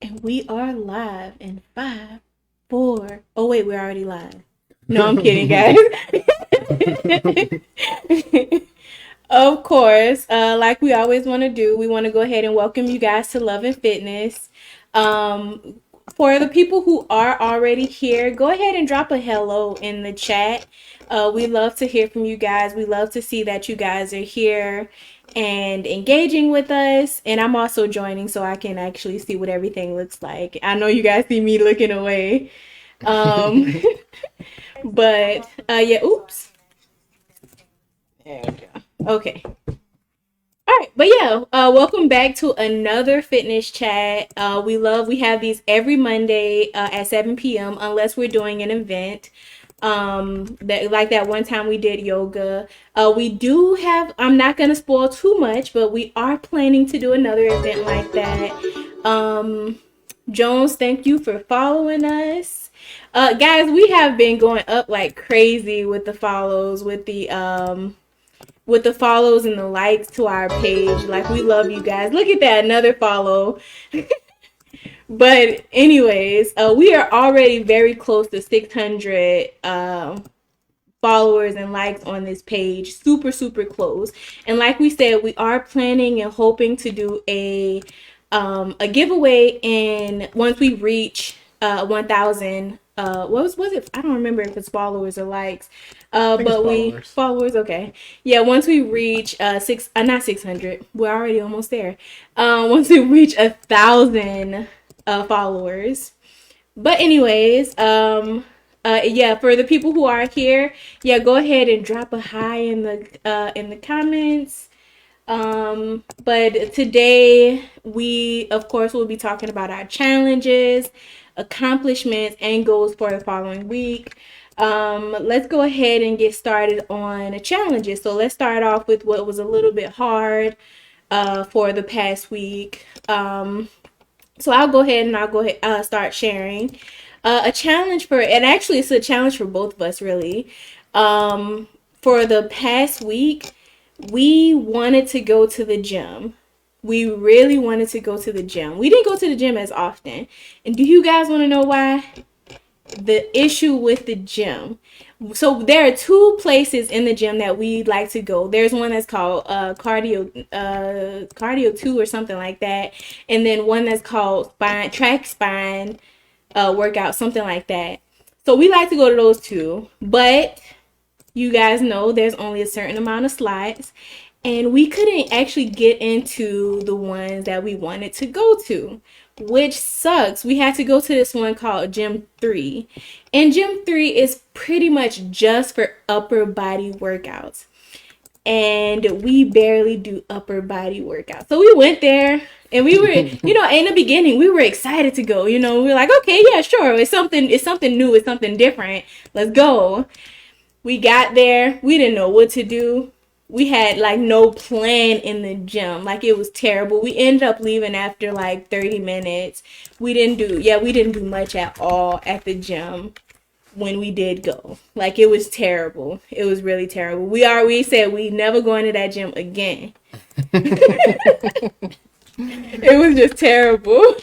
And we are live in 5, 4. Oh, wait, we're already live. No, I'm kidding, guys. Of course, like we always want to do, we want to go ahead and welcome you guys to Love and Fitness. For the people who are already here, go ahead and drop a hello in the chat. We love to hear from you guys. We love to see that you guys are here and engaging with us. And I'm also joining so I can actually see what everything looks like. I know you guys see me looking away. Um, but yeah, oops. There we go. Okay. All right, but yeah, welcome back to another fitness chat. We have these every Monday at 7 p.m. unless we're doing an event. That like that one time we did yoga. We do have. I'm not gonna spoil too much, but we are planning to do another event like that. Jones, thank you for following us. Guys, we have been going up like crazy with the follows, with the follows and the likes to our page. Like, we love you guys. Look at that, another follow. But anyways, we are already very close to 600 followers and likes on this page. Super, super close. And like we said, we are planning and hoping to do a giveaway in once we reach 1,000. What was it? I don't remember if it's followers or likes. But we followers. Okay, yeah. Once we reach not 600. We're already almost there. Once we reach 1,000 followers. But anyways, yeah. For the people who are here, yeah, go ahead and drop a hi in the comments. But today we, of course, will be talking about our challenges, accomplishments, and goals for the following week. Let's go ahead and get started on challenges. So let's start off with what was a little bit hard for the past week. So I'll go ahead and start sharing a challenge and actually it's a challenge for both of us, really. For the past week, we wanted to go to the gym. We really wanted to go to the gym. We didn't go to the gym as often. And do you guys want to know why? The issue with the gym. So there are two places in the gym that we like to go. There's one that's called cardio 2 or something like that. And then one that's called track spine workout, something like that. So we like to go to those two. But you guys know there's only a certain amount of slots, and we couldn't actually get into the ones that we wanted to go to, which sucks. We had to go to this one called Gym 3, and Gym 3 is pretty much just for upper body workouts, and we barely do upper body workouts. So we went there, and we were, in the beginning, we were excited to go. We were like, okay, yeah, sure, it's something new, it's something different. Let's go. We got there. We didn't know what to do. We had like no plan in the gym. Like, it was terrible. We ended up leaving after like 30 minutes. We didn't do much at all at the gym when we did go. Like, it was terrible. It was really terrible. We said we never going to that gym again. It was just terrible.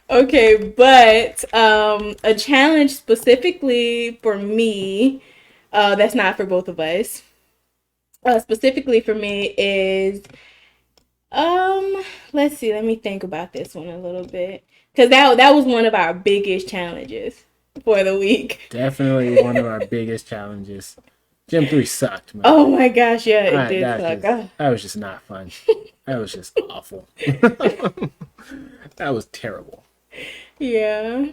Okay, but a challenge specifically for me, that's not for both of us. Specifically for me is, let's see, let me think about this one a little bit, because that was one of our biggest challenges for the week. Definitely one of our biggest challenges. Gym 3 sucked, man. Oh my gosh, yeah, it did suck. That was just not fun. That was just awful. That was terrible. Yeah,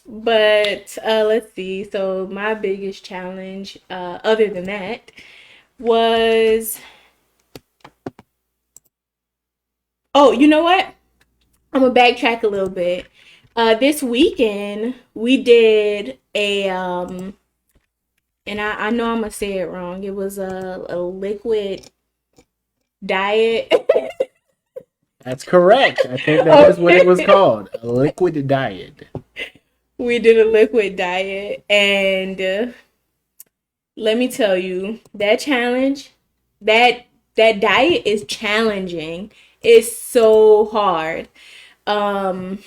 but let's see. So my biggest challenge, other than that, was, oh, you know what? I'm gonna backtrack a little bit. This weekend we did and I know I'm gonna say it wrong. It was a liquid diet. That's correct. I think that is what it was called. A liquid diet. We did a liquid diet, and let me tell you, that challenge, that diet is challenging. It's so hard. Um,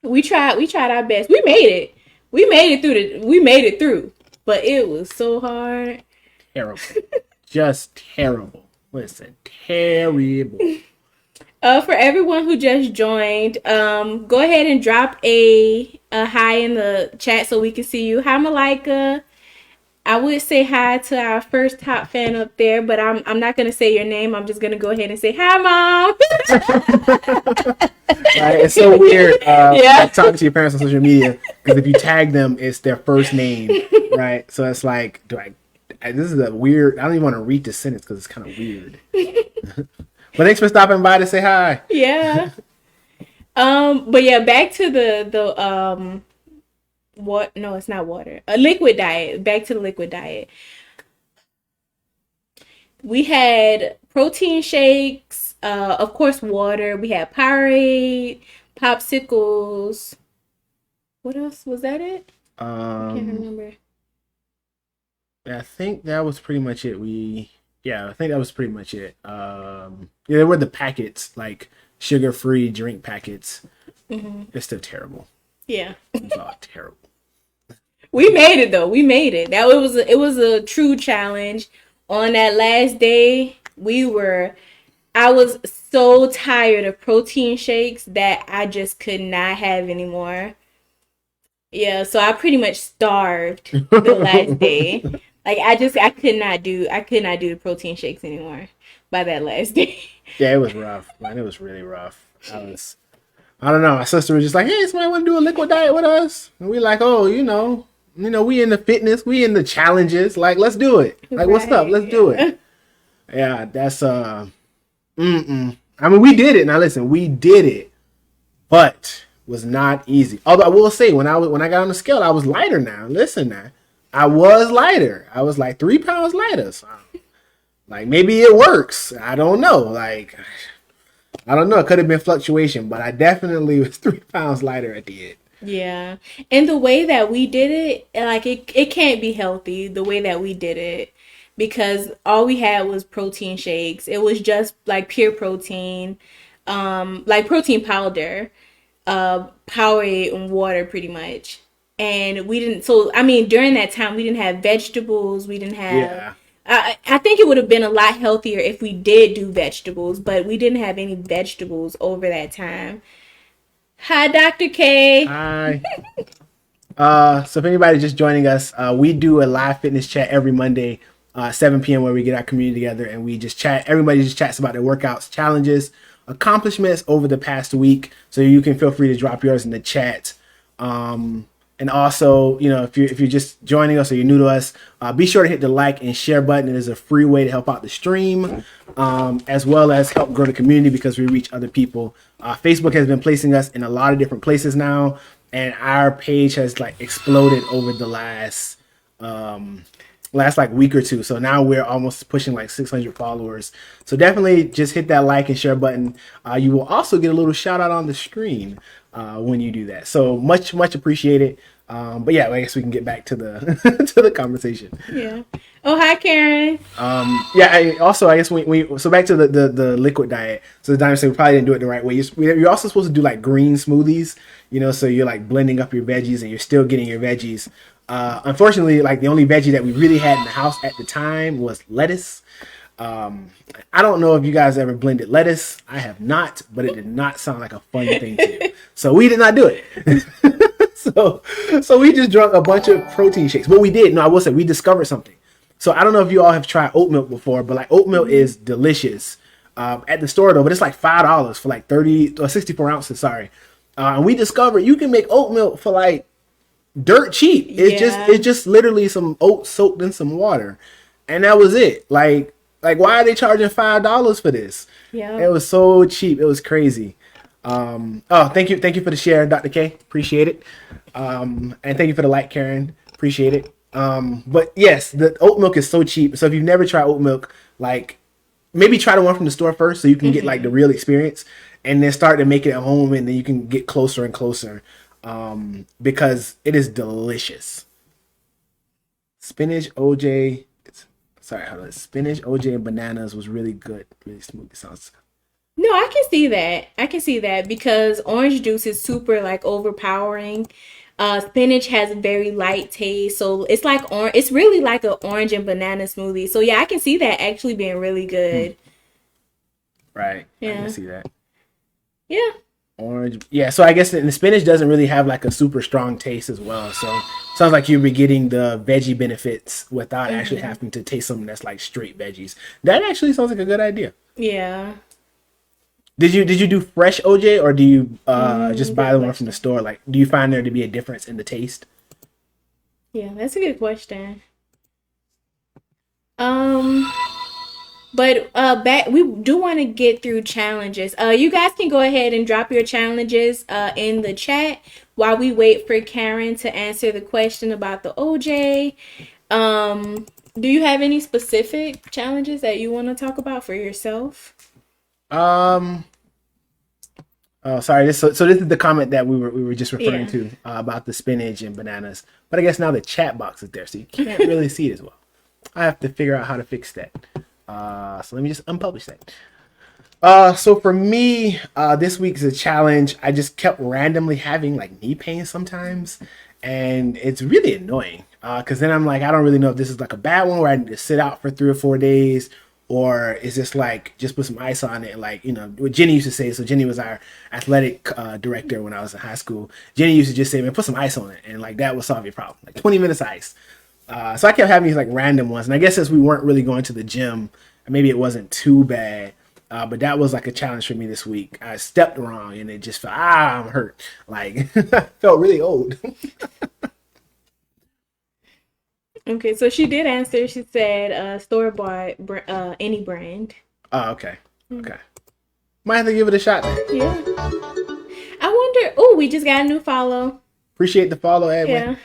we tried our best. We made it. We made it through. But it was so hard. Terrible. Just terrible. Listen, terrible. For everyone who just joined, go ahead and drop a hi in the chat so we can see you. Hi, Malika. I would say hi to our first top fan up there, but I'm not gonna say your name. I'm just gonna go ahead and say hi, mom. Right? It's so weird. Yeah. Like talking to your parents on social media because if you tag them, it's their first name, right? So it's like, this is a weird. I don't even want to read the sentence because it's kind of weird. But thanks for stopping by to say hi. Yeah. But yeah, back to the what? No, it's not water. A liquid diet. Back to the liquid diet. We had protein shakes, of course, water. We had Powerade, popsicles. What else was that? It? I can't remember. I think that was pretty much it. I think that was pretty much it. Yeah, there were the packets, like sugar-free drink packets. It's still terrible. Yeah. It's all terrible. We made it though. We made it. It was a true challenge. On that last day, I was so tired of protein shakes that I just could not have anymore. Yeah, so I pretty much starved the last day. Like I could not do the protein shakes anymore by that last day. Yeah, it was rough, man. It was really rough. I don't know. My sister was just like, "Hey, somebody want to do a liquid diet with us?" And we like, "Oh, we in the fitness, we in the challenges. Like, let's do it. Like, what's up? Let's do it." Yeah, that's I mean, we did it. Now, listen, we did it, but was not easy. Although I will say, when I got on the scale, I was lighter. Now, listen, now, I was lighter. I was like 3 pounds lighter. So, like, maybe it works. I don't know. Like, I don't know. It could have been fluctuation, but I definitely was 3 pounds lighter at the end. Yeah. And the way that we did it, like it can't be healthy the way that we did it because all we had was protein shakes. It was just like pure protein, like protein powder, Powerade and water pretty much. And we didn't so I mean during that time we didn't have vegetables, we didn't have Yeah. I think it would have been a lot healthier if we did do vegetables, but we didn't have any vegetables over that time. Hi, Dr. K. Hi. So if anybody's just joining us, we do a live fitness chat every Monday, 7 p.m. where we get our community together and we just chat. Everybody just chats about their workouts, challenges, accomplishments over the past week. So you can feel free to drop yours in the chat. And also, if you're just joining us or you're new to us, be sure to hit the like and share button. It is a free way to help out the stream, as well as help grow the community because we reach other people. Facebook has been placing us in a lot of different places now, and our page has like exploded over the last like week or two. So now we're almost pushing like 600 followers. So definitely just hit that like and share button. You will also get a little shout out on the stream when you do that. So much appreciated. But yeah, I guess we can get back to the to the conversation. Yeah. Oh, hi, Karen. Yeah. I guess so back to the liquid diet. So the doctor said we probably didn't do it the right way. You're also supposed to do like green smoothies. So you're like blending up your veggies and you're still getting your veggies. Unfortunately, like the only veggie that we really had in the house at the time was lettuce. I don't know if you guys ever blended lettuce. I have not, but it did not sound like a fun thing to do. So we did not do it. So we just drank a bunch of protein shakes. But we did. No, I will say we discovered something. So I don't know if you all have tried oat milk before, but like oat milk is delicious at the store though. But it's like $5 for like 30 or 64 ounces. Sorry. And we discovered you can make oat milk for like dirt cheap. It's just literally some oats soaked in some water, and that was it. Like why are they charging $5 for this? Yeah, it was so cheap. It was crazy. Thank you for the share, Dr. K. Appreciate it. And thank you for the like, Karen. Appreciate it. But yes, the oat milk is so cheap. So if you've never tried oat milk, like maybe try the one from the store first so you can get like the real experience, and then start to make it at home, and then you can get closer and closer. Because it is delicious. Spinach OJ and bananas was really good. Really smooth. It sounds. No, I can see that. I can see that because orange juice is super like overpowering. Spinach has a very light taste, so it's like it's really like an orange and banana smoothie. So yeah, I can see that actually being really good. Right. I can Yeah. see that. Yeah. Orange. Yeah, so I guess the spinach doesn't really have like a super strong taste as well. So sounds like you'll be getting the veggie benefits without actually having to taste something that's like straight veggies. That actually sounds like a good idea. Yeah. Did you do fresh OJ, or do you just buy Good the one from question. the store? Like, do you find there to be a difference in the taste? Yeah, that's a good question. Um, but back we do want to get through challenges. You guys can go ahead and drop your challenges in the chat while we wait for Karen to answer the question about the OJ. Um, do you have any specific challenges that you want to talk about for yourself? Um. Oh, sorry. So this is the comment that we were just referring Yeah. to about the spinach and bananas. But I guess now the chat box is there, so you can't really see it as well. I have to figure out how to fix that. So let me just unpublish that. So for me, this week is a challenge. I just kept randomly having like knee pain sometimes, and it's really annoying. Because then I'm like, I don't really know if this is like a bad one where I need to sit out for 3 or 4 days, or is this like just put some ice on it, like what Jenny used to say. So Jenny was our athletic director when I was in high school. Jenny used to just say, "Man, put some ice on it," and like that will solve your problem. Like 20 minutes of ice. So I kept having these like random ones, and I guess since we weren't really going to the gym, maybe it wasn't too bad. But that was like a challenge for me this week. I stepped wrong, and it just felt I'm hurt. Like I felt really old. Okay, so she did answer. She said store bought any brand. Oh, okay, okay. Might have to give it a shot then. Yeah. I wonder. Oh, we just got a new follow. Appreciate the follow, Yeah. Edwin.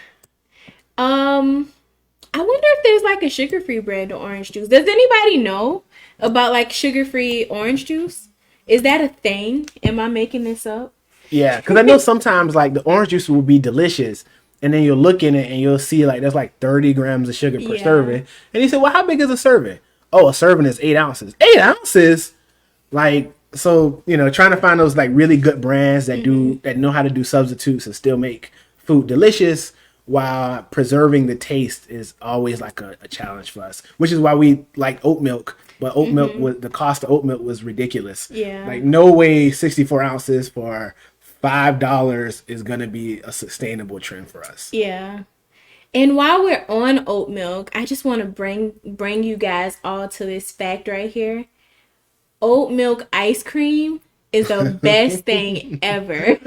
I wonder if there's like a sugar-free brand of orange juice. Does anybody know about like sugar-free orange juice? Is that a thing? Am I making this up? Yeah, because I know sometimes like the orange juice will be delicious, and then you'll look in it and you'll see like there's like 30 grams of sugar per Yeah. serving, and you say, "Well, how big is a serving?" Oh, a serving is 8 ounces. 8 ounces, like so. Trying to find those like really good brands that that know how to do substitutes and still make food delicious while preserving the taste is always like a challenge for us. Which is why we like oat milk. But oat milk was the cost of oat milk was ridiculous. Yeah. Like no way 64 ounces for $5 is gonna be a sustainable trend for us. Yeah. And while we're on oat milk, I just want to bring you guys all to this fact right here. Oat milk ice cream is the best thing ever.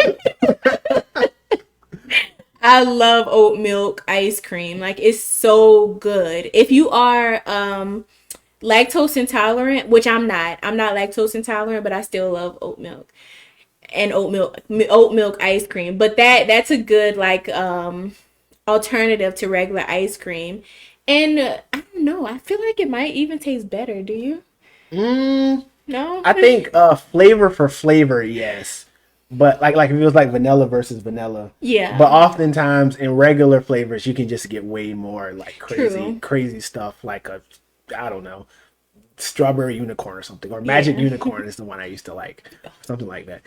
I love oat milk ice cream. Like it's so good. If you are lactose intolerant, which I'm not. I'm not lactose intolerant, but I still love oat milk and oat milk ice cream. But that's a good like alternative to regular ice cream. And I don't know. I feel like it might even taste better. Do you? No. I think flavor for flavor, yes. But like if it was like vanilla versus vanilla. Yeah. But oftentimes in regular flavors you can just get way more like True. crazy stuff like I don't know, strawberry unicorn or something, or magic unicorn is the one I used to like, something like that.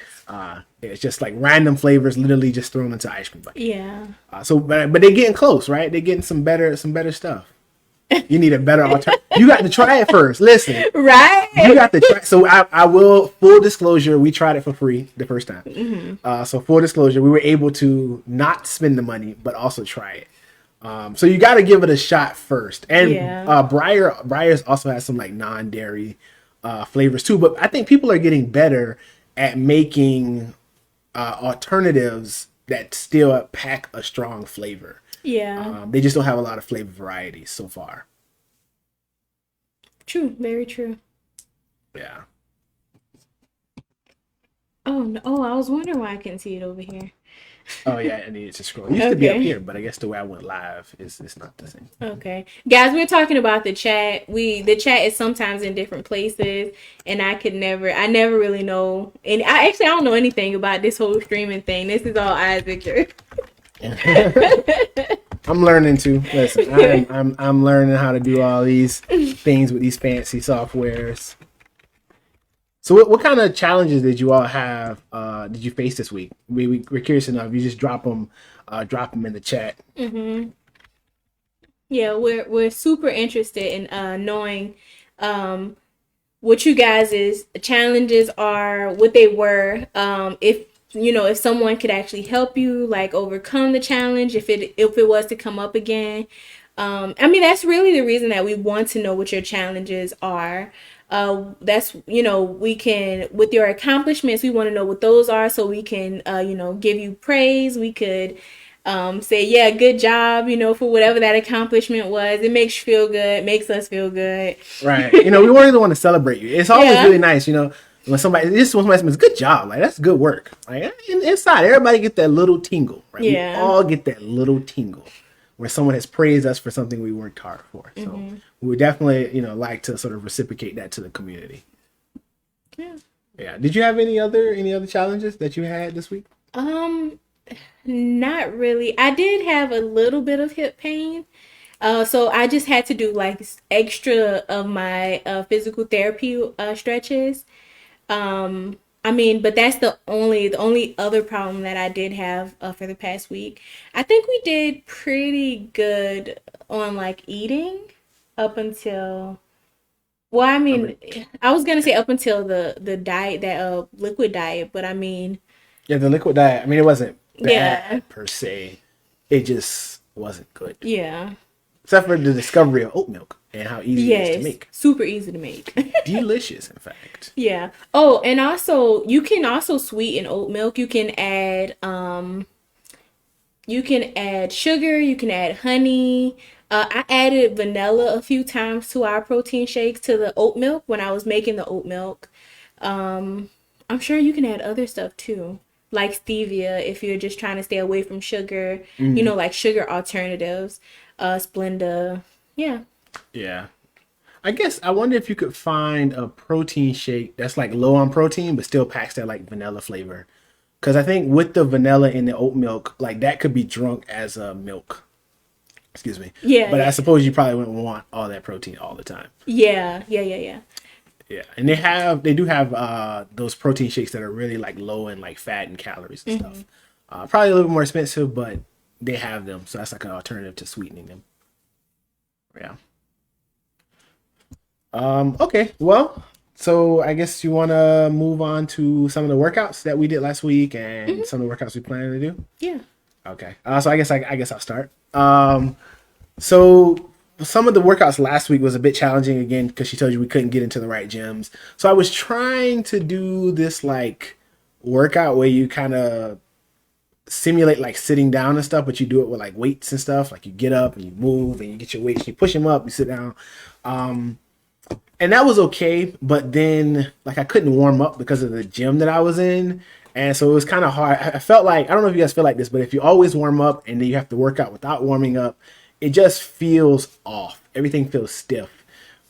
It's just like random flavors literally just thrown into ice cream bucket. Yeah. But they're getting close, right? They're getting some better stuff. You need a better alternative. You got to try it first. Listen, Right. you got to try. So I will, full disclosure, we tried it for free the first time. So full disclosure, we were able to not spend the money, but also try it. So you got to give it a shot first. And Yeah. Breyers also has some like non-dairy flavors too. But I think people are getting better at making alternatives that still pack a strong flavor. Yeah. They just don't have a lot of flavor varieties so far. True. Very true. Yeah. Oh no. Oh, I was wondering why I couldn't see it over here. Oh yeah, I needed to scroll. It used to be up Okay. here, but I guess the way I went live is it's not the same. Okay. Guys, we're talking about the chat. The chat is sometimes in different places and I never really know, and I don't know anything about this whole streaming thing. This is all Isaac. I'm learning to listen. I'm learning how to do all these things with these fancy softwares. So what kind of challenges did you all have? Did you face this week? We're curious enough. You just drop them in the chat. Mm-hmm. Yeah, we're super interested in knowing um, what you guys' challenges are, what they were. If if someone could actually help you like overcome the challenge, if it was to come up again. I mean, that's really the reason that we want to know what your challenges are. That's we can, with your accomplishments, we want to know what those are so we can give you praise. We could say, yeah, good job, for whatever that accomplishment was. It makes you feel good, makes us feel good. Right. We really want to celebrate you. It's always Yeah. really nice, when somebody says, good job, like that's good work. Like inside, everybody get that little tingle, right? We Yeah. all get that little tingle where someone has praised us for something we worked hard for. So we would definitely, like to sort of reciprocate that to the community. Yeah. Yeah. Did you have any other challenges that you had this week? Not really. I did have a little bit of hip pain. So I just had to do like extra of my physical therapy stretches. I mean, but that's the only other problem that I did have for the past week. I think we did pretty good on like eating up until, well, I I mean, mean, I was gonna say up until the diet, that liquid diet, but I mean, yeah, the liquid diet. I mean, it wasn't yeah, bad per se. It just wasn't good, yeah, except for the discovery of oat milk and how easy it is to yes, make. super easy to make. Delicious, in fact. Yeah. Oh, and also you can also sweeten oat milk. You can add sugar, you can add honey. I added vanilla a few times to our protein shakes, to the oat milk when I was making the oat milk. I'm sure you can add other stuff too, like stevia if you're just trying to stay away from sugar, Mm, like sugar alternatives, Splenda. Yeah. yeah. I guess I wonder if you could find a protein shake that's like low on protein but still packs that like vanilla flavor. Because I think with the vanilla in the oat milk, like that could be drunk as a milk. Excuse me. Yeah, But I yeah. suppose you probably wouldn't want all that protein all the time. Yeah, yeah, yeah, yeah. Yeah, and they do have those protein shakes that are really like low in like fat and calories and Hmm. stuff. Probably a little bit more expensive, but they have them, so that's like an alternative to sweetening them. Yeah. Okay. Well, so I guess you want to move on to some of the workouts that we did last week and Hmm. some of the workouts we plan to do. Yeah. Okay. So I guess I'll start. So some of the workouts last week was a bit challenging again because she told you we couldn't get into the right gyms. So I was trying to do this like workout where you kind of simulate like sitting down and stuff, but you do it with like weights and stuff. Like you get up and you move and you get your weights, you push them up, you sit down. And that was okay, but then like I couldn't warm up because of the gym that I was in. And so it was kind of hard. I felt like, I don't know if you guys feel like this, but if you always warm up and then you have to work out without warming up, it just feels off. Everything feels stiff.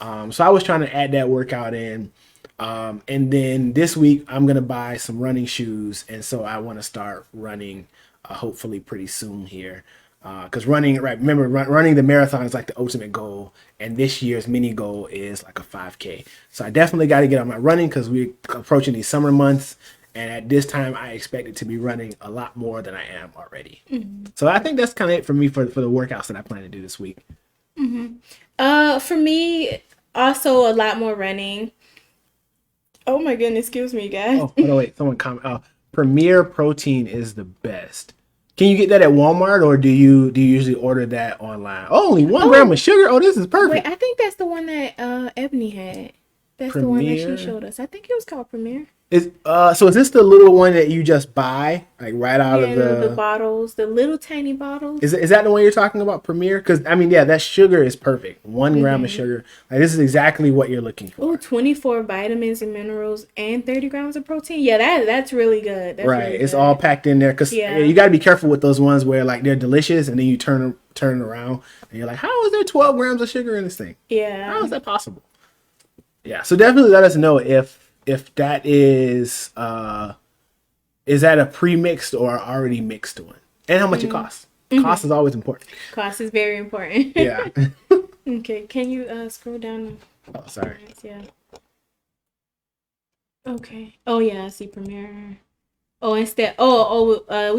So I was trying to add that workout in. And then this week I'm gonna buy some running shoes, and so I want to start running, hopefully pretty soon here. Because running, right? Remember, running the marathon is like the ultimate goal, and this year's mini goal is like a 5K. So I definitely got to get on my running because we're approaching these summer months, and at this time I expect it to be running a lot more than I am already. So I think that's kind of it for me for the workouts that I plan to do this week. For me, also a lot more running. Oh my goodness, excuse me, guys. Oh, hold on, wait. Someone comment. Oh, Premier Protein is the best. Can you get that at Walmart, or do you usually order that online? Oh, only 1 gram Oh, of sugar. Oh, this is wait, perfect. I think that's the one that Ebony had. That's the one that she Premier showed us. I think it was called Premier. is this the little one that you just buy like right out of Yeah, the the? bottles, the little tiny bottles. Is that the one you're talking about, Premier? Because I mean, yeah, that sugar is perfect. 1 gram of sugar. Like this is exactly what you're looking Oh, for. 24 vitamins and minerals and 30 grams of protein. Yeah, that's really good. That's Right, really it's all good. packed in there because Yeah. you got to be careful with those ones where like they're delicious and then you turn it around and you're like, how is there 12 grams of sugar in this thing? How Yeah. is that possible? Yeah, so definitely let us know if that is that a pre-mixed or already mixed one, and how much it costs. Cost is always important. Cost is very important. Yeah. Okay, can you scroll down? Oh, sorry. Yeah. Okay. Oh yeah, I see Premiere. We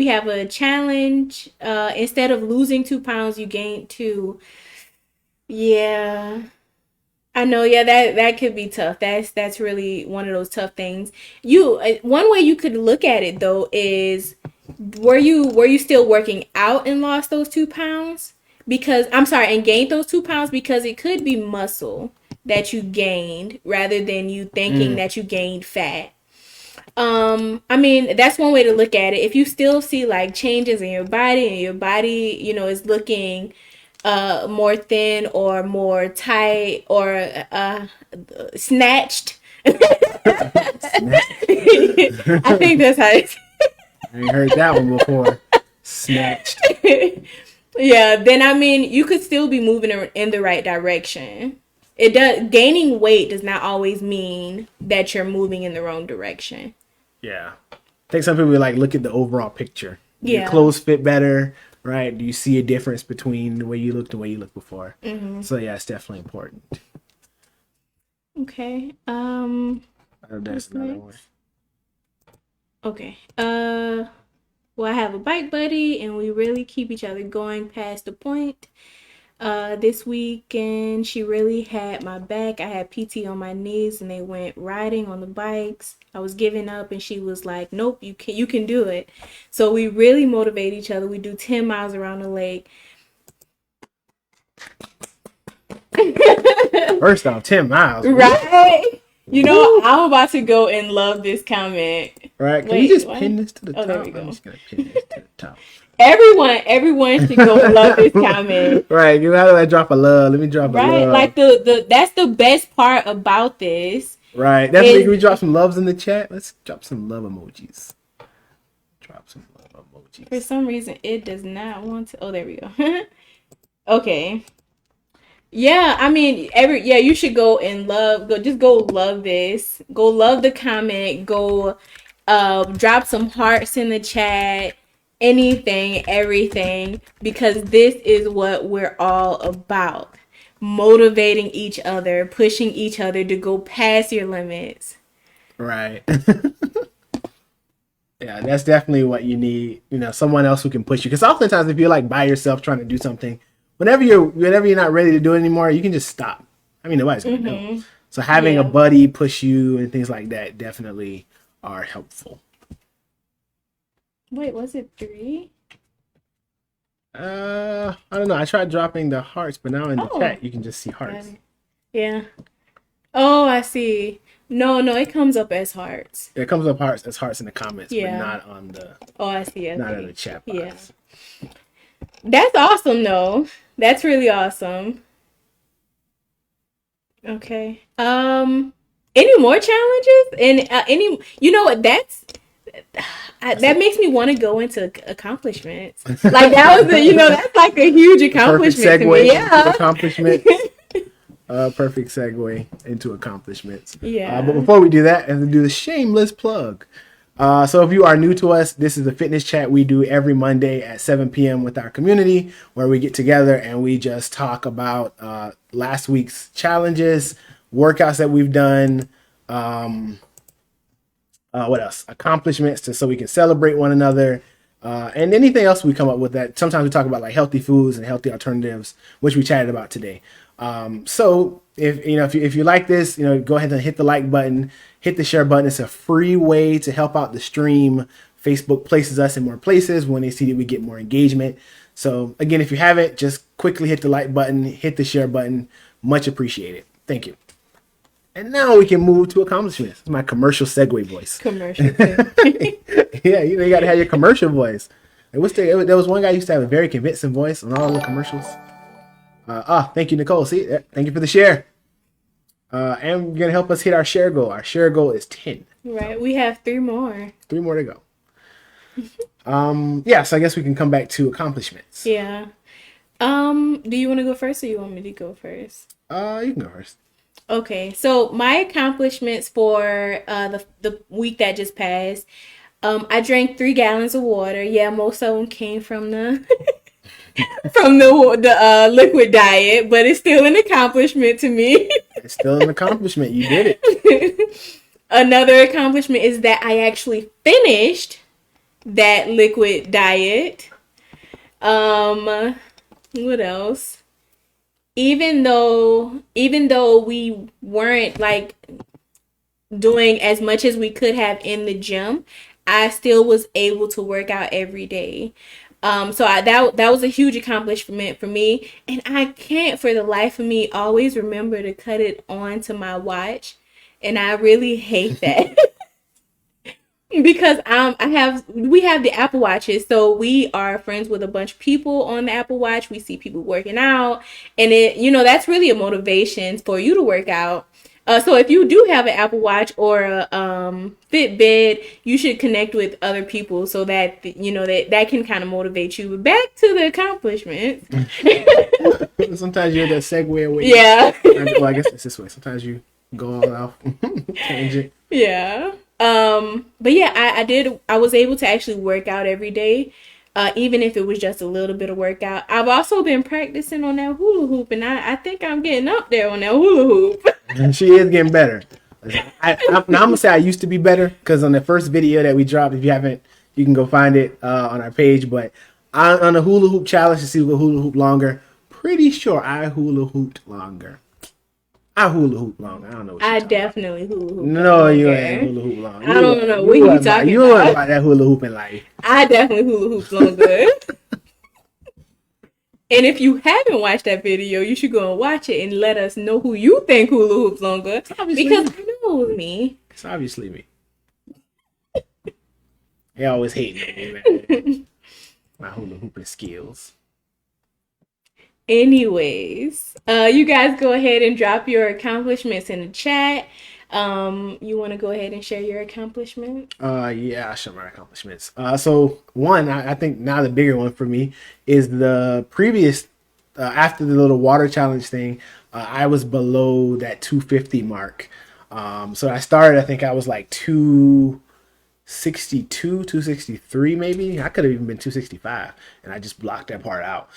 have a challenge. Instead of losing 2 pounds, you gain two. Yeah. I know, yeah, that could be tough. That's really one of those tough things. One way you could look at it though is, were you still working out and lost those 2 pounds? Because I'm sorry, and gained those 2 pounds, because it could be muscle that you gained rather than you thinking Mm, that you gained fat. I mean, that's one way to look at it. If you still see like changes in your body, and your body, is looking more thin or more tight or snatched. snatched. I think that's how it's. I ain't heard that one before. Snatched. Yeah, then I mean, you could still be moving in the right direction. It does Gaining weight does not always mean that you're moving in the wrong direction. Yeah. I think some people like look at the overall picture. Do your Yeah. clothes fit better, right? Do you see a difference between the way you look and the way you looked before? Mm-hmm. So yeah, it's definitely important. Okay. There's What's another one. next? Okay. Well, I have a bike buddy, and we really keep each other going past the point. This weekend she really had my back. I had PT on my knees, and they went riding on the bikes. I was giving up, and she was like, "Nope, you can do it." So we really motivate each other. We do 10 miles around the lake. First off, 10 miles. Right? I'm about to go and love this comment. Right? Can Wait, you just what? pin this to the Oh, top? there we go. I'm just going to pin this to the top. Everyone should go and love this comment. Right. How do I drop a love? Let me drop a Right? love. Like that's the best part about this. Right. Can we drop some loves in the chat? Let's drop some love emojis. Drop some love emojis. For some reason, it does not want to. Oh, there we go. Okay. Yeah, I mean, you should go and go love this. Go love the comment. Go, drop some hearts in the chat. Anything, everything, because this is what we're all about. Motivating each other, pushing each other to go past your limits. Right. Yeah, that's definitely what you need. Someone else who can push you. Because oftentimes, if you're like by yourself trying to do something, whenever you're not ready to do it anymore, you can just stop. I mean, nobody's gonna know. So having a buddy push you and things like that definitely are helpful. Wait, was it 3? I don't know. I tried dropping the hearts, but now in the chat you can just see hearts. Yeah. Oh, I see. No, it comes up as hearts. It comes up as hearts in the comments, but not on the. Oh, I see. Okay. Not in the chat box. Yeah. That's awesome, though. That's really awesome. Okay. Any more challenges? And that makes me want to go into accomplishments. Like that was that's like a huge accomplishment to me. Yeah. Accomplishments. Perfect segue into accomplishments. Yeah. But before we do that, I have to do the shameless plug. So if you are new to us, this is a fitness chat we do every Monday at 7 p.m. with our community, where we get together and we just talk about last week's challenges, workouts that we've done, what else? Accomplishments, so we can celebrate one another, and anything else we come up with. That sometimes we talk about like healthy foods and healthy alternatives, which we chatted about today. So if you like this, go ahead and hit the like button, hit the share button. It's a free way to help out the stream. Facebook places us in more places when they see that we get more engagement. So again, if you haven't, just quickly hit the like button, hit the share button. Much appreciated. Thank you. And now we can move to accomplishments. It's my commercial segue voice. Commercial. Yeah, you got to have your commercial voice. There was one guy who used to have a very convincing voice on all the commercials. Thank you, Nicole. Thank you for the share. And you're going to help us hit our share goal. Our share goal is 10. Right. We have 3 more. 3 more to go. So I guess we can come back to accomplishments. Yeah. Do you want to go first, or you want me to go first? You can go first. Okay. So my accomplishments for the week that just passed. I drank 3 gallons of water. Yeah, most of them came from the from the liquid diet, but it's still an accomplishment to me. It's still an accomplishment. You did it. Another accomplishment is that I actually finished that liquid diet. What else? Even though we weren't like doing as much as we could have in the gym, I still was able to work out every day. That was a huge accomplishment for me, and I can't for the life of me always remember to cut it on to my watch, and I really hate that. Because we have the Apple Watches, so we are friends with a bunch of people on the Apple Watch. We see people working out, and that's really a motivation for you to work out. So if you do have an Apple Watch or a Fitbit, you should connect with other people so that that can kind of motivate you. But back to the accomplishments. Sometimes you're the segue away. Yeah. Well, I guess it's this way. Sometimes you go all out tangent. Yeah. But yeah, I was able to actually work out every day, even if it was just a little bit of workout. I've also been practicing on that hula hoop, and I think I'm getting up there on that hula hoop. And she is getting better. I'm gonna say I used to be better, because on the first video that we dropped, if you haven't, you can go find it on our page. But on the hula hoop challenge to see who hula hoop longer, pretty sure I hula hooped longer. I hula hoop long. I don't know. I definitely hula hoop. No, you ain't hula hoop long. I don't know what you talking about. You don't know about that hula hoop in life. I definitely hula hoop longer. And if you haven't watched that video, you should go and watch it and let us know who you think hula hoops longer. Because I know me. It's obviously me. They always hating on me, man. My hula hooping skills. Anyways, you guys go ahead and drop your accomplishments in the chat. You want to go ahead and share your accomplishment? Yeah, I'll share my accomplishments. So one, I think now the bigger one for me is the previous, after the little water challenge thing, I was below that 250 mark. So I started, I think I was like 262, 263 maybe. I could have even been 265, and I just blocked that part out.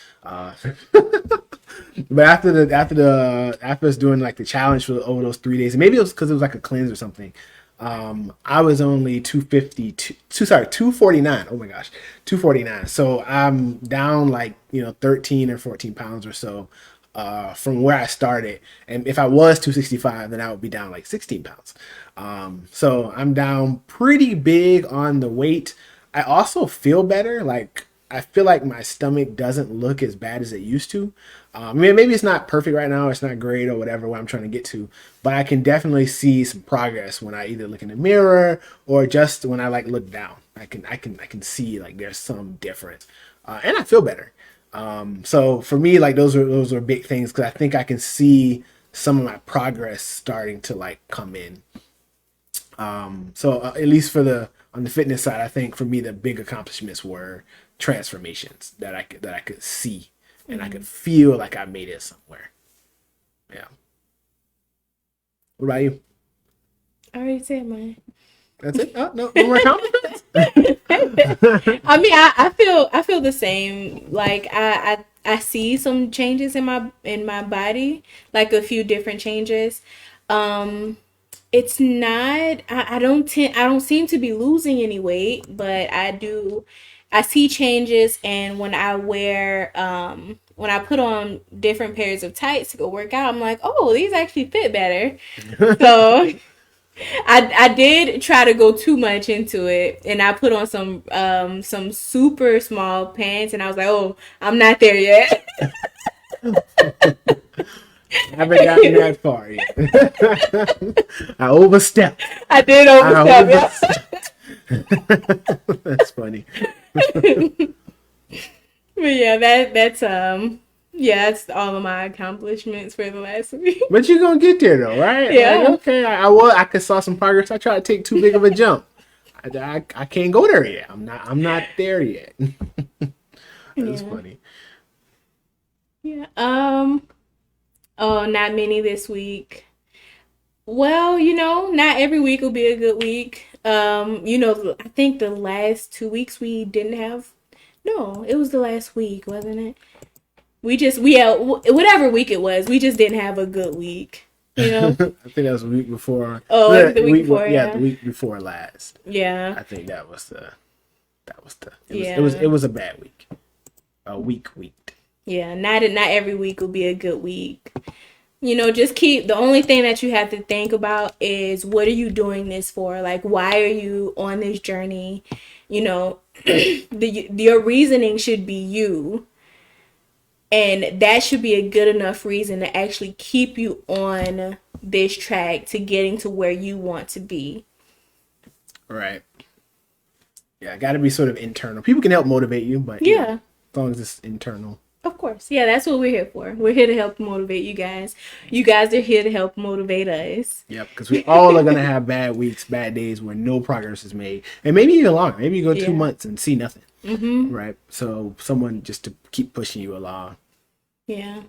But after us doing like the challenge for over those 3 days, and maybe it was because it was like a cleanse or something, I was only 249. Oh my gosh, 249. So I'm down like 13 or 14 pounds or so from where I started. And if I was 265, then I would be down like 16 pounds. So I'm down pretty big on the weight. I also feel better. Like, I feel like my stomach doesn't look as bad as it used to. I mean, maybe it's not perfect right now. It's not great or whatever, what I'm trying to get to. But I can definitely see some progress when I either look in the mirror or just when I like look down. I can see like there's some difference. And I feel better. So for me, like those are big things, because I think I can see some of my progress starting to like come in. So at least on the fitness side, I think for me the big accomplishments were transformations that I could see, and I could feel like I made it somewhere. Yeah. What about you? I already said mine. That's it? Oh, no more compliments? I mean, I feel the same. Like I see some changes in my body, like a few different changes. It's not, I don't seem to be losing any weight, but I see changes. And when I put on different pairs of tights to go work out, I'm like, oh, these actually fit better. So I did try to go too much into it, and I put on some super small pants, and I was like, oh, I'm not there yet. I haven't gotten that far yet. I overstepped. I did overstep. That's funny. But yeah, that's all of my accomplishments for the last week. But you're gonna get there though, right? Yeah. Like, okay, I could saw some progress. I tried to take too big of a jump. I can't go there yet. I'm not there yet. That's funny. Yeah. Oh, not many this week. Well, not every week will be a good week. I think the last 2 weeks we didn't have. No, it was the last week, wasn't it? We had whatever week it was. We just didn't have a good week. You know? I think that was the week before. Oh, was it the week before? Yeah, the week before last. Yeah. I think that was the. Yeah. It was a bad week. A week. Yeah, not every week will be a good week. You know, just keep, the only thing that you have to think about is, what are you doing this for? Like, why are you on this journey? You know, your reasoning should be you. And that should be a good enough reason to actually keep you on this track to getting to where you want to be. Right. Yeah, got to be sort of internal. People can help motivate you, but yeah, you know, as long as it's internal. Of course. Yeah, that's what we're here for. We're here to help motivate you guys. You guys are here to help motivate us. Yep, because we all are going to have bad weeks, bad days where no progress is made. And maybe even longer. Maybe you go 2 months and see nothing. Mm-hmm. Right? So someone just to keep pushing you along. Yeah.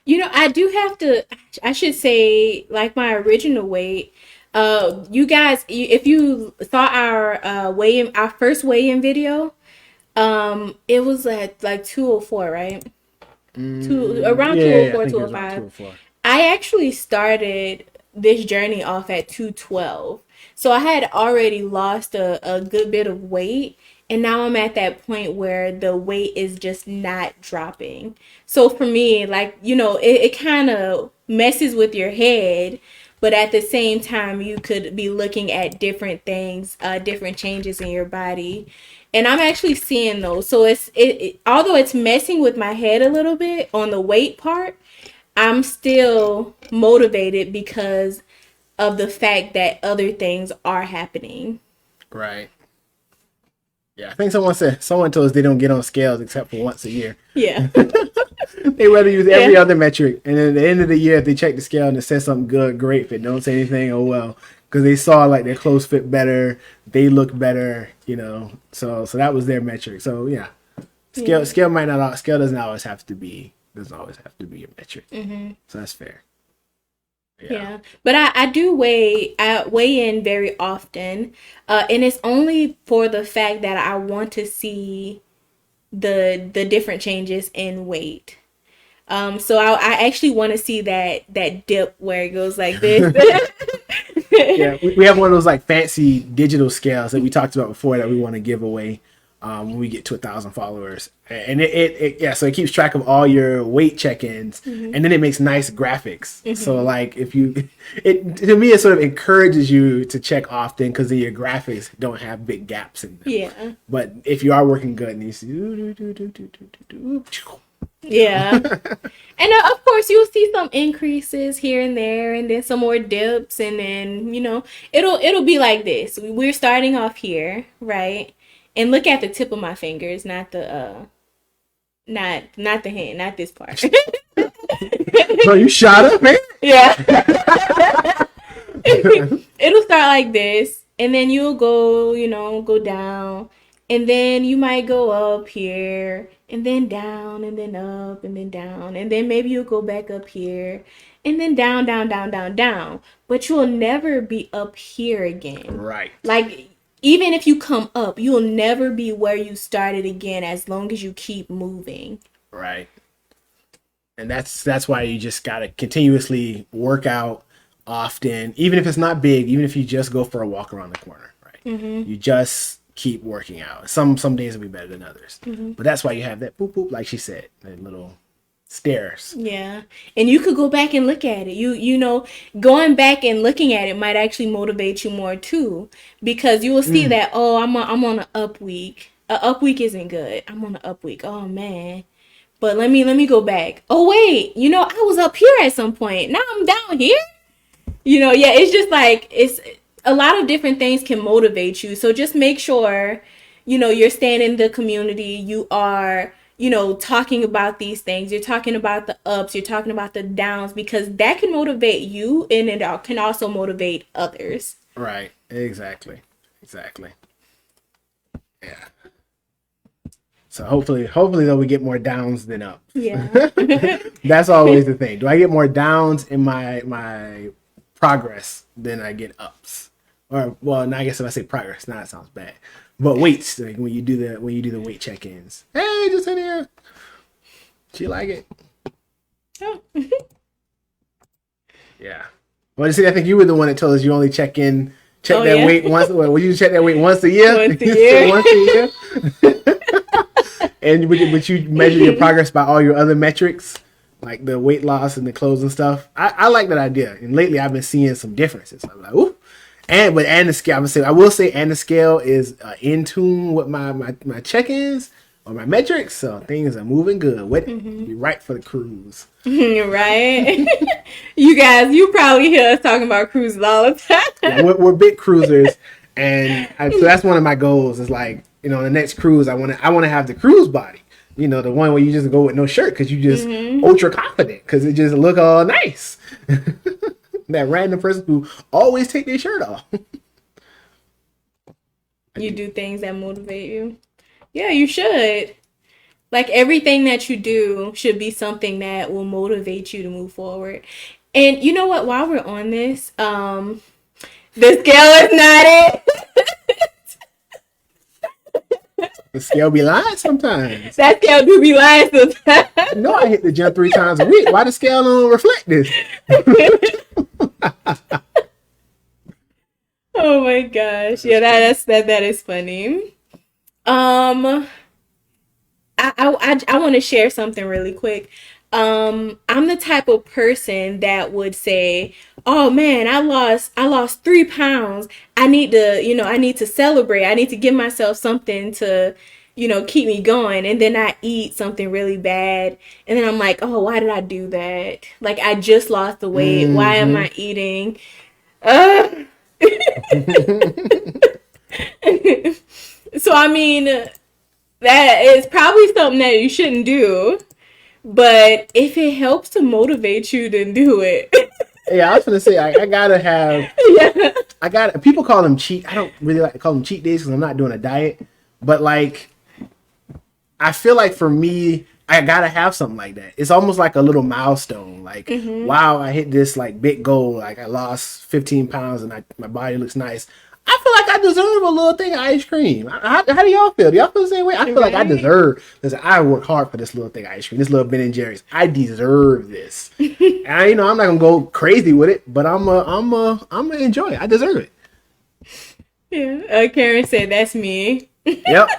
You know, I should say, like, my original weight, you guys, if you saw our first weigh-in video, it was at like 204, right? Around 204, 205. I actually started this journey off at 212. So I had already lost a good bit of weight. And now I'm at that point where the weight is just not dropping. So for me, like, you know, it kind of messes with your head. But at the same time, you could be looking at different things, different changes in your body. And I'm actually seeing those. So although it's messing with my head a little bit on the weight part, I'm still motivated because of the fact that other things are happening. Right. Yeah, I think someone told us they don't get on scales except for once a year. Yeah. They rather use every other metric, and then at the end of the year, if they check the scale and it says something good, great. If it don't say anything, oh well, because they saw like their clothes fit better, they look better, you know. So that was their metric. So yeah, scale doesn't always have to be a metric. Mm-hmm. So that's fair. Yeah. But I weigh in very often, and it's only for the fact that I want to see the different changes in weight. So I actually want to see that dip where it goes like this. Yeah, we have one of those like fancy digital scales that we talked about before that we want to give away when we get to 1,000 followers, and so it keeps track of all your weight check-ins, and then it makes nice graphics. So like to me it sort of encourages you to check often because your graphics don't have big gaps in them. Yeah. But if you are working good and you see yeah. And of course you'll see some increases here and there, and then some more dips, and then, you know, it'll be like this. We're starting off here, right? And look at the tip of my fingers, not the hand, not this part. So you shot up, man? Yeah. It'll start like this, and then you'll go down, and then you might go up here, and then down, and then up, and then down, and then maybe you'll go back up here, and then down, down, down, down, down. But you'll never be up here again. Right. Like, even if you come up, you'll never be where you started again as long as you keep moving. Right. And that's why you just got to continuously work out often, even if it's not big, even if you just go for a walk around the corner, right? Mm-hmm. You just keep working out. Some days will be better than others. Mm-hmm. But that's why you have that boop, boop, like she said, that little stairs. Yeah. And you could go back and look at it. You know, going back and looking at it might actually motivate you more too, because you will see that, oh, I'm on an up week. An up week isn't good. I'm on an up week. Oh man. But let me go back. Oh wait, you know, I was up here at some point. Now I'm down here. You know, yeah, it's just like, it's a lot of different things can motivate you. So just make sure, you know, you're staying in the community. You are, you know, talking about these things. You're talking about the ups. You're talking about the downs, because that can motivate you, and it can also motivate others. Right. Exactly. Yeah. So hopefully though we get more downs than ups. Yeah. That's always the thing. Do I get more downs in my progress than I get ups? Or, well, now I guess if I say progress, now it sounds bad. But weights, like when you do the weight check-ins. Hey, just in here. She like it. Oh. Yeah. Well, you see, I think you were the one that told us you only check that weight once. Well, will you check that weight once a year? Once a year. Once a year. And would you measure your progress by all your other metrics, like the weight loss and the clothes and stuff? I like that idea. And lately, I've been seeing some differences. I'm like, ooh. And the scale, I will say, the scale is in tune with my check-ins or my metrics, so things are moving good. Be right for the cruise. Right. You guys, you probably hear us talking about cruises all the time. Yeah, we're big cruisers, and so that's one of my goals. Is like, the next cruise, I want to have the cruise body. The one where you just go with no shirt because you just ultra confident because it just look all nice. That random person who always take their shirt off. You do things that motivate you. Yeah, you should. Like, everything that you do should be something that will motivate you to move forward. And you know what? While we're on this, the scale is not it. The scale be lying sometimes. That scale do be lying sometimes. No, I hit the gym 3 times a week. Why the scale don't reflect this? Oh my gosh. Yeah, that is funny. I want to share something really quick. I'm the type of person that would say, "Oh man, I lost 3 pounds. I need to celebrate. I need to give myself something to, keep me going." And then I eat something really bad, and then I'm like, "Oh, why did I do that? Like, I just lost the weight. Mm-hmm. Why am I eating?" So I mean, that is probably something that you shouldn't do. But if it helps to motivate you, then do it. Yeah, I was gonna say I gotta have. Yeah. People call them cheat. I don't really like to call them cheat days because I'm not doing a diet. But like, I feel like for me, I gotta have something like that. It's almost like a little milestone. Like, wow, I hit this like big goal. Like I lost 15 pounds and my body looks nice. I feel like I deserve a little thing of ice cream. How do y'all feel? Do y'all feel the same way? I feel like I deserve this. I work hard for this little thing of ice cream, this little Ben & Jerry's. I deserve this. And I'm not gonna go crazy with it, but I'm gonna enjoy it. I deserve it. Yeah. Karen said that's me. Yep.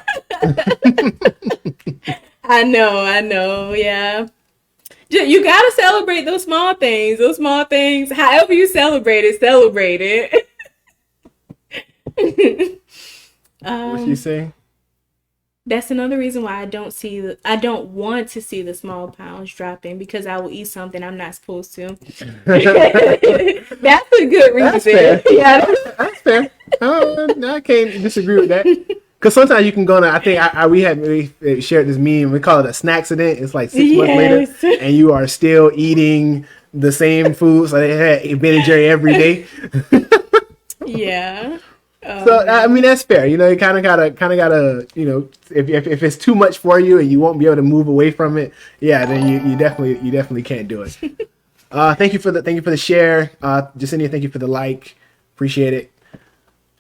I know. Yeah. You gotta celebrate those small things. Those small things. However you celebrate it. What's she saying? That's another reason why I don't want to see the small pounds dropping, because I will eat something I'm not supposed to. That's a good reason. That's fair. Yeah, that's fair. I can't disagree with that. Because sometimes you can go to, I think we shared this meme. We call it a snacksident. It's like 6 months later, and you are still eating the same food. So they had Ben & Jerry every day. Yeah. So I mean that's fair, you kind of gotta, if it's too much for you and you won't be able to move away from it, yeah, then you definitely can't do it. Thank you for the share, Jacinia. Thank you for the like, appreciate it.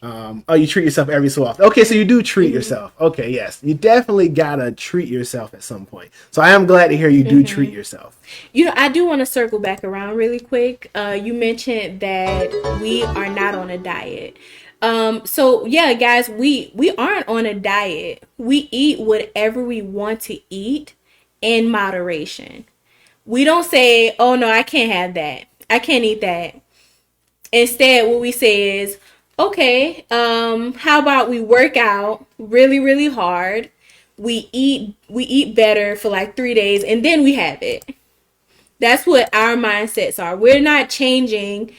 You treat yourself every so often. Okay, so you do treat yourself. Okay, yes, you definitely gotta treat yourself at some point. So I am glad to hear you do treat yourself. I do want to circle back around really quick. You mentioned that we are not on a diet. So yeah, guys, we aren't on a diet. We eat whatever we want to eat in moderation. We don't say, "Oh no, I can't have that. I can't eat that." Instead, what we say is, "Okay, how about we work out really, really hard. We eat better for like 3 days, and then we have it." That's what our mindsets are. We're not changing.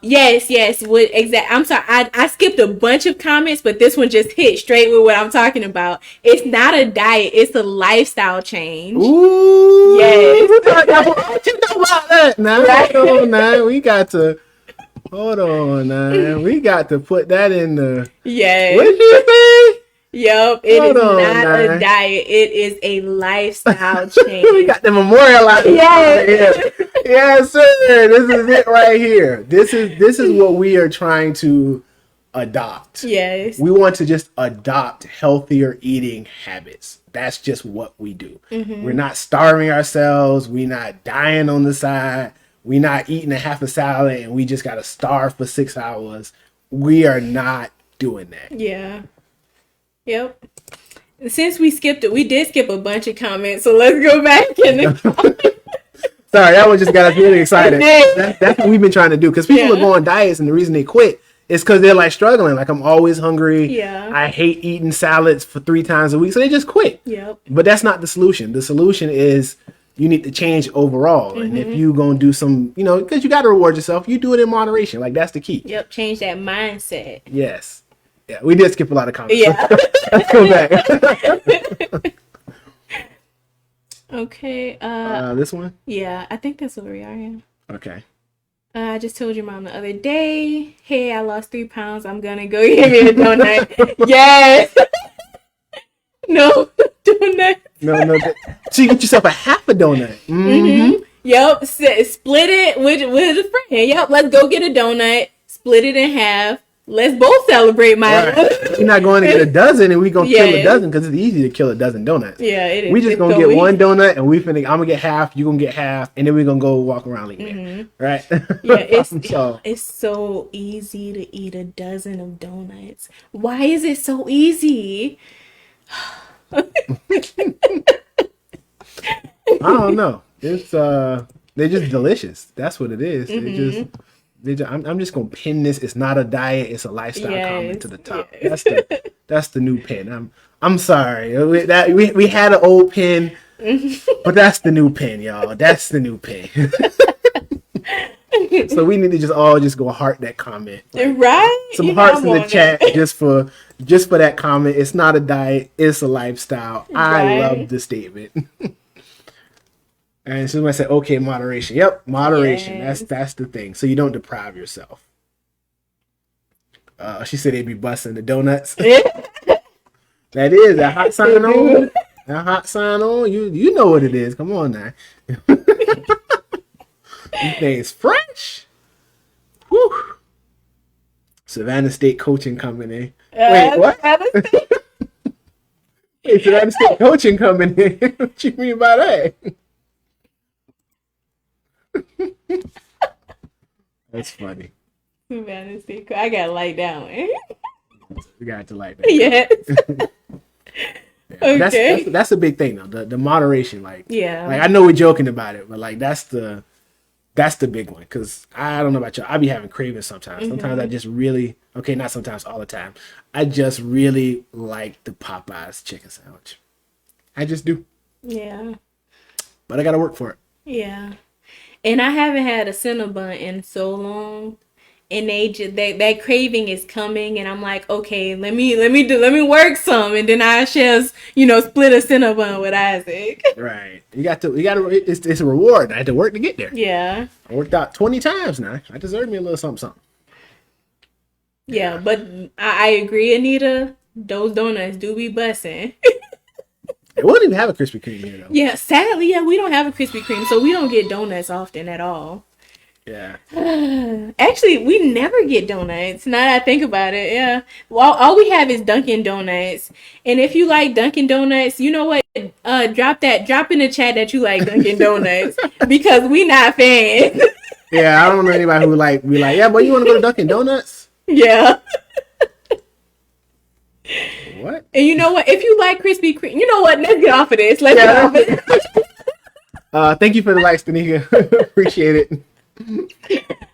Yes. What exact? I'm sorry. I skipped a bunch of comments, but this one just hit straight with what I'm talking about. It's not a diet. It's a lifestyle change. Ooh. Yes. What you know about that? Now, right? We got to. Hold on, now. We got to put that in the. Yes. What did you say? Yep, it is not a diet. It is a lifestyle change. We got the memorialized. Yes. Yes, sir. This is it right here. This is what we are trying to adopt. Yes. We want to just adopt healthier eating habits. That's just what we do. We're not starving ourselves. We're not dying on the side. we not eating a half a salad and we just got to starve for 6 hours. We are not doing that. Yeah. Yep. Since we skipped it, we did skip a bunch of comments, so let's go back and Sorry, that one just got us really excited. That's what we've been trying to do, because people are going diets, and the reason they quit is because they're like struggling. Like, I'm always hungry. Yeah. I hate eating salads for 3 times a week, so they just quit. Yep. But that's not the solution. The solution is you need to change overall. And if you gonna do some, because you got to reward yourself, you do it in moderation. Like, that's the key. Yep. Change that mindset. Yes. Yeah, we did skip a lot of comments. Yeah. Let's go back. Okay. This one? Yeah, I think that's where we are. Yeah. Okay. I just told your mom the other day, hey, I lost 3 pounds. I'm gonna go get me a donut. Yes. No donut. No. So you get yourself a half a donut. Mm-hmm. Yep. Split it with a friend. Yep. Let's go get a donut. Split it in half. Let's both celebrate my. Right. We're not going to get a dozen, and we're gonna kill a dozen, because it's easy to kill a dozen donuts. Yeah, it is. We just gonna get one donut, and I'm gonna get half. You gonna get half, and then we're gonna go walk around eating it. Right? Yeah, it's so easy to eat a dozen of donuts. Why is it so easy? I don't know. It's they're just delicious. That's what it is. I'm just gonna pin this. It's not a diet. It's a lifestyle comment to the top. Yes. That's the new pin. I'm sorry. We had an old pin, but that's the new pin, y'all. That's the new pin. So we need to just go heart that comment. Right? Some hearts in the chat just for that comment. It's not a diet. It's a lifestyle. I love the statement. And somebody said, okay, moderation. Yep, moderation. Yes. That's the thing. So you don't deprive yourself. She said they'd be busting the donuts. That is that hot sign on. That hot sign on. You know what it is. Come on now. These things fresh. Whew. Savannah State coaching coming in. Wait, what? Wait, Savannah State coaching coming in. What you mean by that? That's funny. I gotta like that one. You got to like that. Yes. Yeah, okay. That's a big thing though. The moderation, like I know we're joking about it, but like that's the big one. Because I don't know about y'all, I be having cravings sometimes. Sometimes I just really not sometimes, all the time. I just really like the Popeyes chicken sandwich. I just do. Yeah. But I gotta work for it. Yeah. And I haven't had a Cinnabon in so long, and that craving is coming, and I'm like, okay, let me work some, and then I shall split a Cinnabon with Isaac. Right. You got to. It's a reward. I had to work to get there. Yeah. I worked out 20 times now. I deserve me a little something. Yeah, but I agree, Anita. Those donuts do be busting. We don't even have a Krispy Kreme here, though. Yeah, sadly, we don't have a Krispy Kreme, so we don't get donuts often at all. Yeah. Actually, we never get donuts. Now that I think about it, yeah. Well, all we have is Dunkin' Donuts. And if you like Dunkin' Donuts, you know what? Drop in the chat that you like Dunkin' Donuts, because we not fans. Yeah, I don't know anybody who be like, yeah, but you want to go to Dunkin' Donuts? Yeah. What? And you know what? If you like Krispy Kreme, you know what? Let's get off of this. Let's get off of this. Thank you for the likes, Tanika. Appreciate it.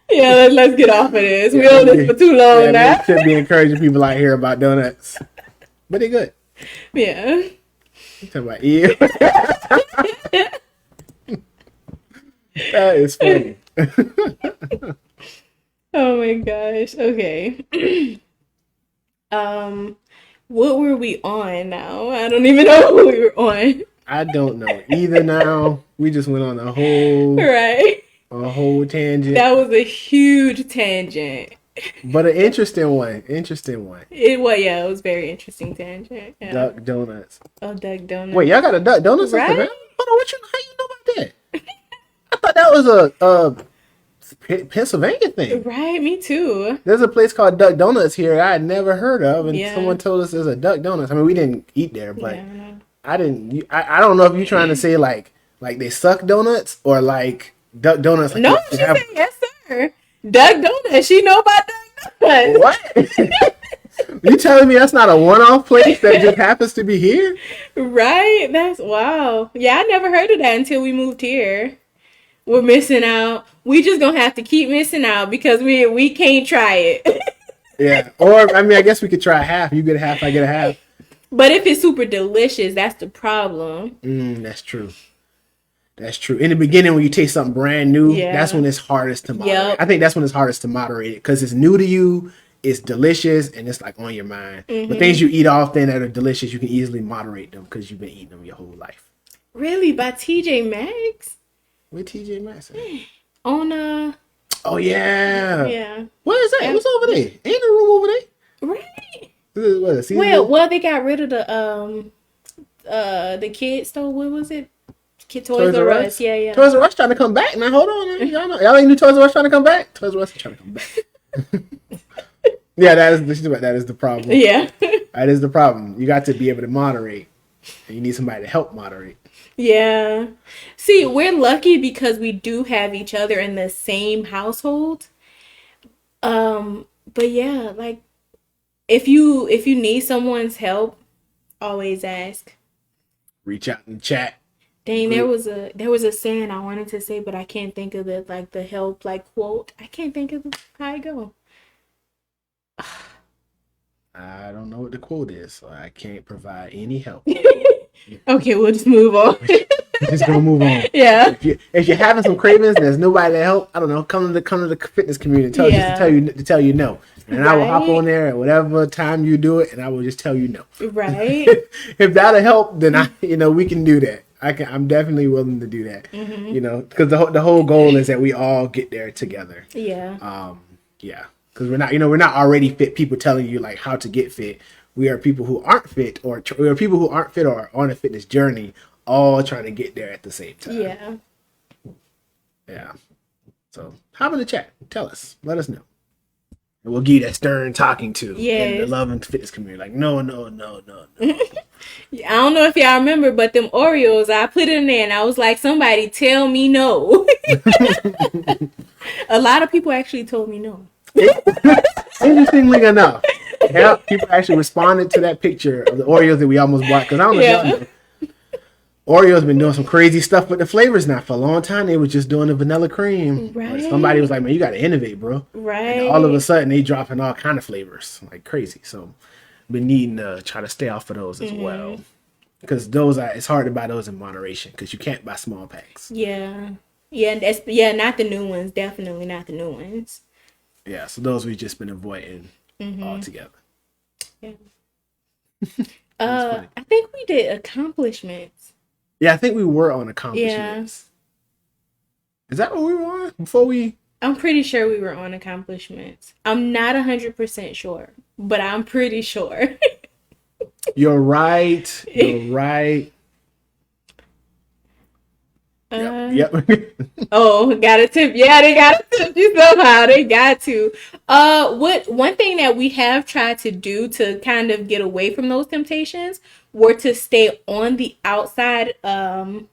Yeah, let's get off of this. We on this for too long now. We should be encouraging people out here about donuts. But they're good. Yeah. You talking about you? That is funny. Oh my gosh. Okay. What were we on now? I don't even know what we were on. I don't know either now. We just went on a whole tangent. That was a huge tangent. But an interesting one. It was very interesting tangent. Yeah. Duck Donuts. Oh, Duck Donuts. Wait, y'all got a Duck Donuts? Right? Hold on, how you know about that? I thought that was a Pennsylvania thing. Right, me too. There's a place called Duck Donuts here I had never heard of, and someone told us there's a Duck Donuts. I mean, we didn't eat there, but I didn't. I don't know if you're trying to say like they suck donuts, or like Duck Donuts. Like No, she said yes, sir. Duck Donuts. She know about Duck Donuts. What? You telling me that's not a one-off place that just happens to be here? Right? That's wow. Yeah, I never heard of that until we moved here. We're missing out. We just gonna have to keep missing out because we can't try it. Yeah. Or I mean, I guess we could try half. You get a half, I get a half. But if it's super delicious, that's the problem. That's true. That's true. In the beginning, when you taste something brand new, that's when it's hardest to moderate. Yep. I think that's when it's hardest to moderate it because it's new to you, it's delicious, and it's like on your mind. But things you eat often that are delicious, you can easily moderate them because you've been eating them your whole life. Really? By TJ Maxx? Where TJ Maxx at? On Oh yeah. Yeah. What is that? What's over there? Ain't no room over there. Right. What, they got rid of the kid store. What was it? Toys R Us. Yeah. Toys R Us trying to come back. Now hold on, y'all ain't knew Toys R Us trying to come back. Toys R Us is trying to come back. Yeah, that is the problem. Yeah, that is the problem. You got to be able to moderate, and you need somebody to help moderate. Yeah. See, we're lucky because we do have each other in the same household. But yeah, like if you need someone's help, always ask. Reach out in the chat. Dang, there was a saying I wanted to say, but I can't think of it. Like the help, like quote. I can't think of how it go. I don't know what the quote is, so I can't provide any help. Okay, we'll just move on. Just gonna move on. Yeah. If you're having some cravings and there's nobody to help, I don't know. Come to the fitness community. To tell you no, and I will hop on there at whatever time you do it, and I will just tell you no. Right. If that'll help, then we can do that. I'm definitely willing to do that. Because the whole goal is that we all get there together. Yeah. Yeah. Because we're not already fit people telling you like how to get fit. We are people who aren't fit, or we are people who aren't fit or on a fitness journey, all trying to get there at the same time. Yeah. Yeah. So hop in the chat. Tell us. Let us know. And we'll give you that stern talking to in the love and fitness community. Like, no. I don't know if y'all remember, but them Oreos, I put it in there and I was like, somebody tell me no. A lot of people actually told me no. Interestingly enough, people actually responded to that picture of the Oreos that we almost bought. Because I don't know if y'all know. Oreo's been doing some crazy stuff with the flavors now. For a long time, they was just doing the vanilla cream. Right. But somebody was like, man, you got to innovate, bro. Right. And all of a sudden, they dropping all kind of flavors like crazy. So, been needing to try to stay off of those as well. Because it's hard to buy those in moderation because you can't buy small packs. Yeah. Not the new ones. Definitely not the new ones. Yeah, so those we've just been avoiding altogether. Yeah. I think we did accomplishments. Yeah, I think we were on accomplishments. Yeah. Is that what we were on before we? I'm pretty sure we were on accomplishments. I'm not 100% sure, but I'm pretty sure. You're right. Yep. Oh, got a tip. Yeah, they got to tip you somehow. They got to. One thing that we have tried to do to kind of get away from those temptations were to stay on the outside aisles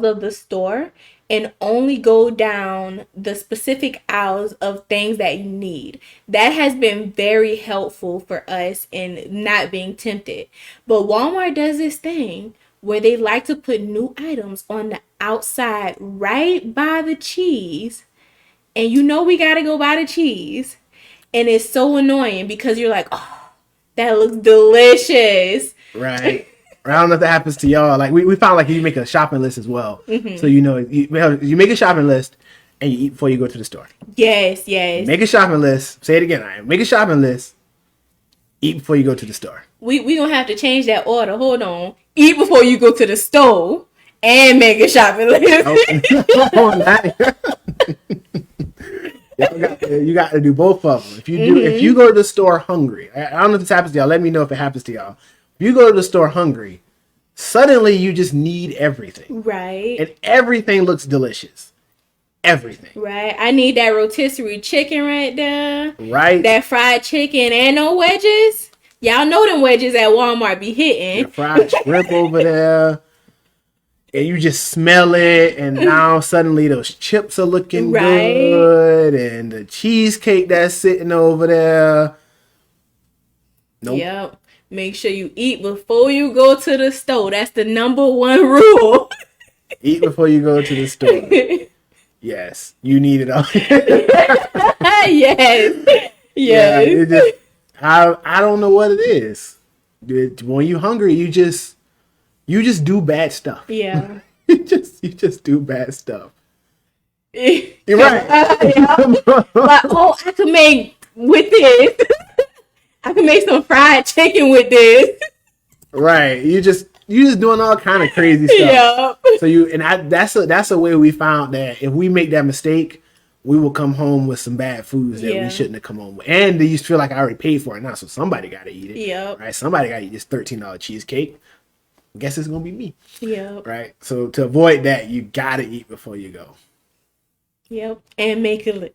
of the store and only go down the specific aisles of things that you need. That has been very helpful for us in not being tempted. But Walmart does this thing where they like to put new items on the outside right by the cheese. And we got to go buy the cheese. And it's so annoying because you're like, oh, that looks delicious. Right. I don't know if that happens to y'all. Like we found like you make a shopping list as well. So you make a shopping list and you eat before you go to the store. Yes. Make a shopping list. Say it again. Ryan. Make a shopping list. Eat before you go to the store. We gonna have to change that order. Hold on. Eat before you go to the store and make a shopping list. You got to do both of them. If you go to the store hungry, I don't know if this happens to y'all. Let me know if it happens to y'all. If you go to the store hungry, suddenly you just need everything. Right. And everything looks delicious. Everything. Right. I need that rotisserie chicken right there. Right. That fried chicken and no wedges. Y'all know them wedges at Walmart be hitting. The fried shrimp over there. and you just smell it, and now suddenly those chips are looking Right. good, and the cheesecake that's sitting over there. Nope. Yep. Make sure you eat before you go to the store. That's the number one rule. Eat before you go to the store. Yes, you need it all. Yes. Yeah, Yes. it just I don't know what it is. When you hungry, you just do bad stuff. Yeah. you just do bad stuff. You're Yeah. right. Like, oh, I could make with this. I could make some fried chicken with this. Right. You just doing all kind of crazy stuff. Yep. So that's a way we found that if we make that mistake, we will come home with some bad foods that we shouldn't have come home with. And you feel like I already paid for it now, so somebody got to eat it. Yep. Right? Somebody got to eat this $13 cheesecake. Guess it's going to be me. Yep. Right? So to avoid that, you got to eat before you go. Yep. And make a list.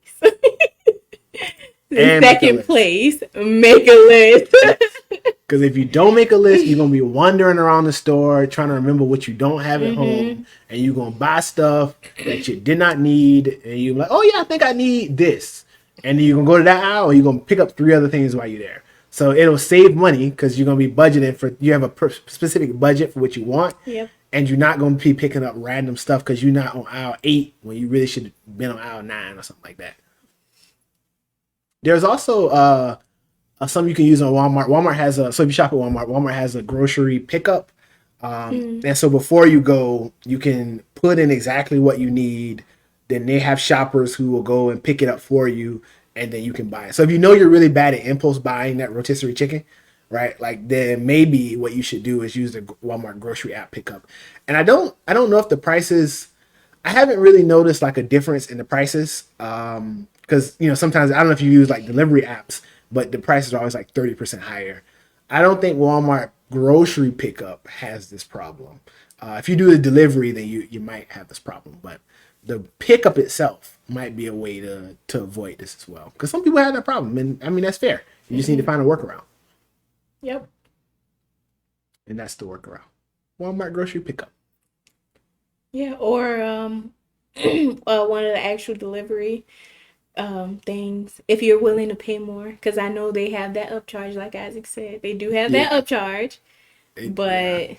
And second place, make a list. Because if you don't make a list, you're going to be wandering around the store trying to remember what you don't have at home. And you're going to buy stuff that you did not need. And you're like, oh, yeah, I think I need this. And then you're going to go to that aisle and you're going to pick up 3 other things while you're there. So it'll save money because you're going to be budgeting for, you have a specific budget for what you want. Yep. And you're not going to be picking up random stuff because you're not on aisle 8 when you really should have been on aisle 9 or something like that. There's also some you can use on Walmart. Walmart has so if you shop at Walmart has a grocery pickup. And so before you go, you can put in exactly what you need. Then they have shoppers who will go and pick it up for you, and then you can buy it. So if you know you're really bad at impulse buying that rotisserie chicken, right? Like then maybe what you should do is use the Walmart grocery app pickup. And I don't know if the prices. I haven't really noticed like a difference in the prices. Because sometimes I don't know if you use like delivery apps, but the prices are always like 30% higher. I don't think Walmart grocery pickup has this problem. If you do the delivery, then you might have this problem. But the pickup itself might be a way to avoid this as well. Because some people have that problem, and I mean that's fair. You just need to find a workaround. Yep. And that's the workaround. Walmart grocery pickup. Yeah, or one of the actual delivery things if you're willing to pay more, because I know they have that upcharge. Like Isaac said, they do have that upcharge, but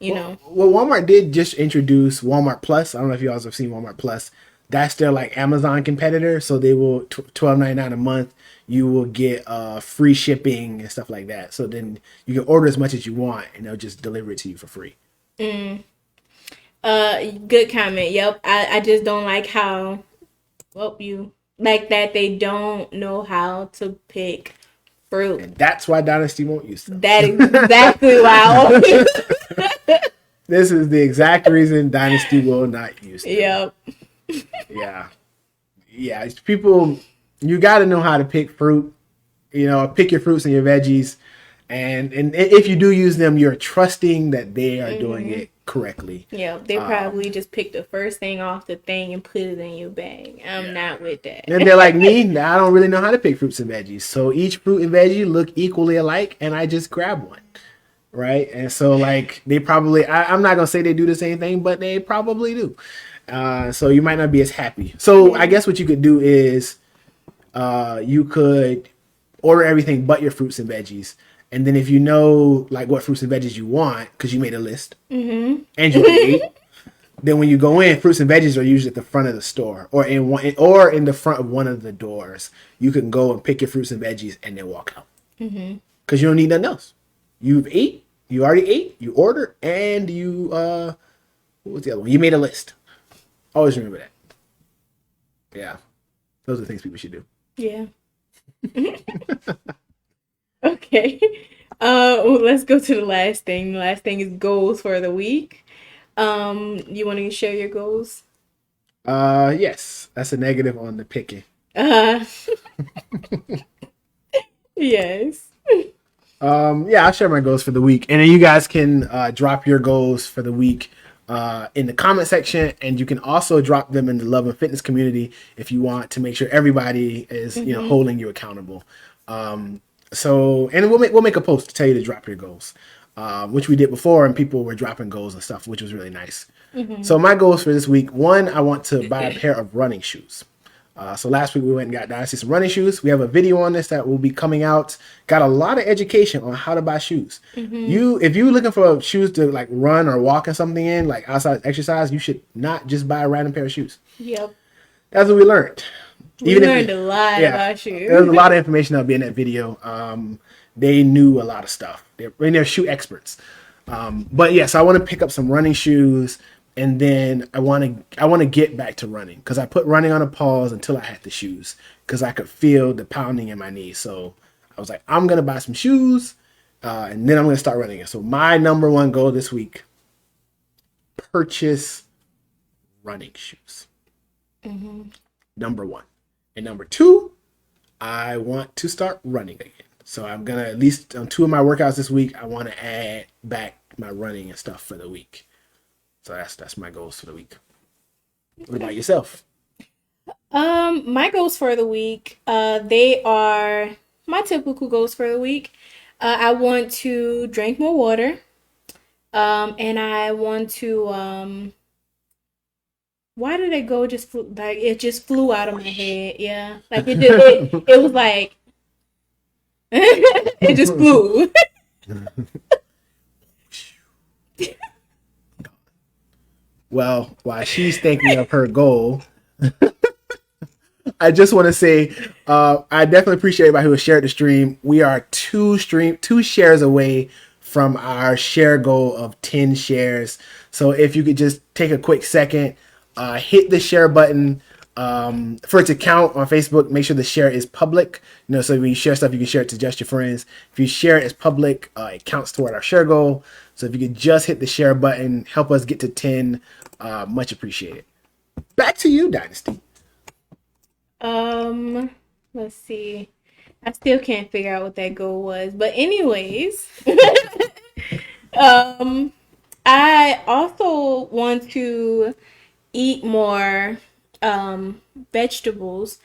well, Walmart did just introduce Walmart Plus. I don't know if you guys have seen Walmart Plus. That's their like Amazon competitor, so they will $12.99 a month. You will get free shipping and stuff like that. So then you can order as much as you want, and they'll just deliver it to you for free. Good comment. Yep. I just don't like how you like that they don't know how to pick fruit. And that's why Dynasty won't use them. That is exactly why. This is the exact reason Dynasty will not use them. Yep. Yeah. People, you got to know how to pick fruit. Pick your fruits and your veggies, and if you do use them, you're trusting that they are doing it correctly. Yeah, they probably just pick the first thing off the thing and put it in your bag. I'm not with that. And they're like me. I don't really know how to pick fruits and veggies. So each fruit and veggie look equally alike, and I just grab one. Right? And so like they probably, I'm not going to say they do the same thing, but they probably do. So you might not be as happy. So I guess what you could do is you could order everything but your fruits and veggies. And then if you know like what fruits and veggies you want, because you made a list and you ate, then when you go in, fruits and veggies are usually at the front of the store or in the front of one of the doors. You can go and pick your fruits and veggies and then walk out because you don't need nothing else. You already ate, you ordered, and you what was the other one? You made a list. Always remember that. Yeah, those are things people should do. Yeah. Okay. Let's go to the last thing. The last thing is goals for the week. You want to share your goals? Yes. That's a negative on the picking. Yes. Yeah, I'll share my goals for the week. And then you guys can drop your goals for the week in the comment section, and you can also drop them in the Love and Fitness community if you want to make sure everybody is holding you accountable. So, and we'll make a post to tell you to drop your goals. which we did before, and people were dropping goals and stuff, which was really nice. Mm-hmm. So my goals for this week, one, I want to buy a pair of running shoes. So last week we went and got Dynasty some running shoes. We have a video on this that will be coming out. Got a lot of education on how to buy shoes. If you're looking for shoes to like run or walk or something in, like outside exercise, you should not just buy a random pair of shoes. Yep. That's what we learned. We learned a lot about shoes. There was a lot of information that'll be in that video. They knew a lot of stuff. They're shoe experts. But yes, I want to pick up some running shoes. And then I want to get back to running because I put running on a pause until I had the shoes because I could feel the pounding in my knees. So I was like, I'm gonna buy some shoes, and then I'm gonna start running. So my number one goal this week: purchase running shoes. Number one, and number two, I want to start running again. So I'm gonna at least on 2 of my workouts this week. I want to add back my running and stuff for the week. So that's my goals for the week. What about yourself? My goals for the week, they are my typical goals for the week. I want to drink more water. And I want to why did it go just like it just flew out of my head? Yeah. Like it was like it just flew. Well, while she's thinking of her goal, I just want to say I definitely appreciate everybody who has shared the stream. We are two shares away from our share goal of 10 shares. So if you could just take a quick second, hit the share button. For it to count on Facebook, make sure the share is public. So when you share stuff, you can share it to just your friends. If you share it as public, it counts toward our share goal. So if you could just hit the share button, help us get to 10, much appreciated. Back to you, Dynasty. Let's see. I still can't figure out what that goal was. But anyways, I also want to eat more vegetables.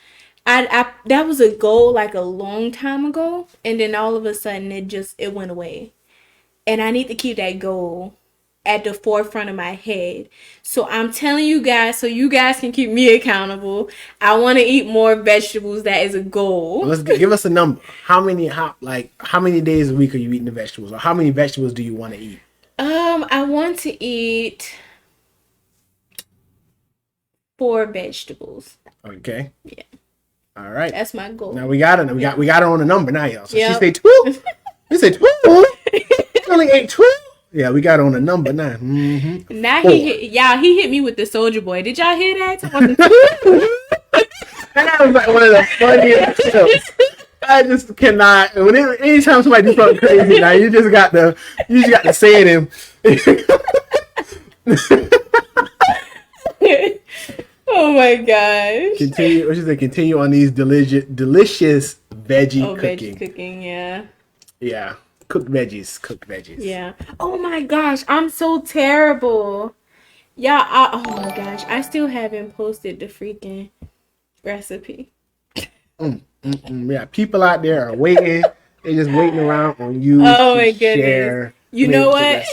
I that was a goal like a long time ago, and then all of a sudden it went away. And I need to keep that goal at the forefront of my head. So I'm telling you guys, so you guys can keep me accountable. I want to eat more vegetables. That is a goal. Give us a number. How many days a week are you eating the vegetables, or how many vegetables do you want to eat? I want to eat 4 vegetables. Okay. Yeah. All right. That's my goal. Now we got it. We got her on a number now, y'all. So Yep. she said 2. You said 2. You only ate 2. Yeah, we got on a number now. Mm-hmm. Now he hit me with the Soldier Boy. Did y'all hear that? That was like one of the funniest clips. I just cannot. Anytime somebody do something crazy, now you just got to say it in. Oh my gosh. Continue on these delicious veggie cooking. Veggie cooking, yeah. Yeah. Cooked veggies. Yeah. Oh my gosh, I'm so terrible. Yeah, oh my gosh, I still haven't posted the freaking recipe. Yeah, people out there are waiting. They're just waiting around on you. Oh my goodness. You know what?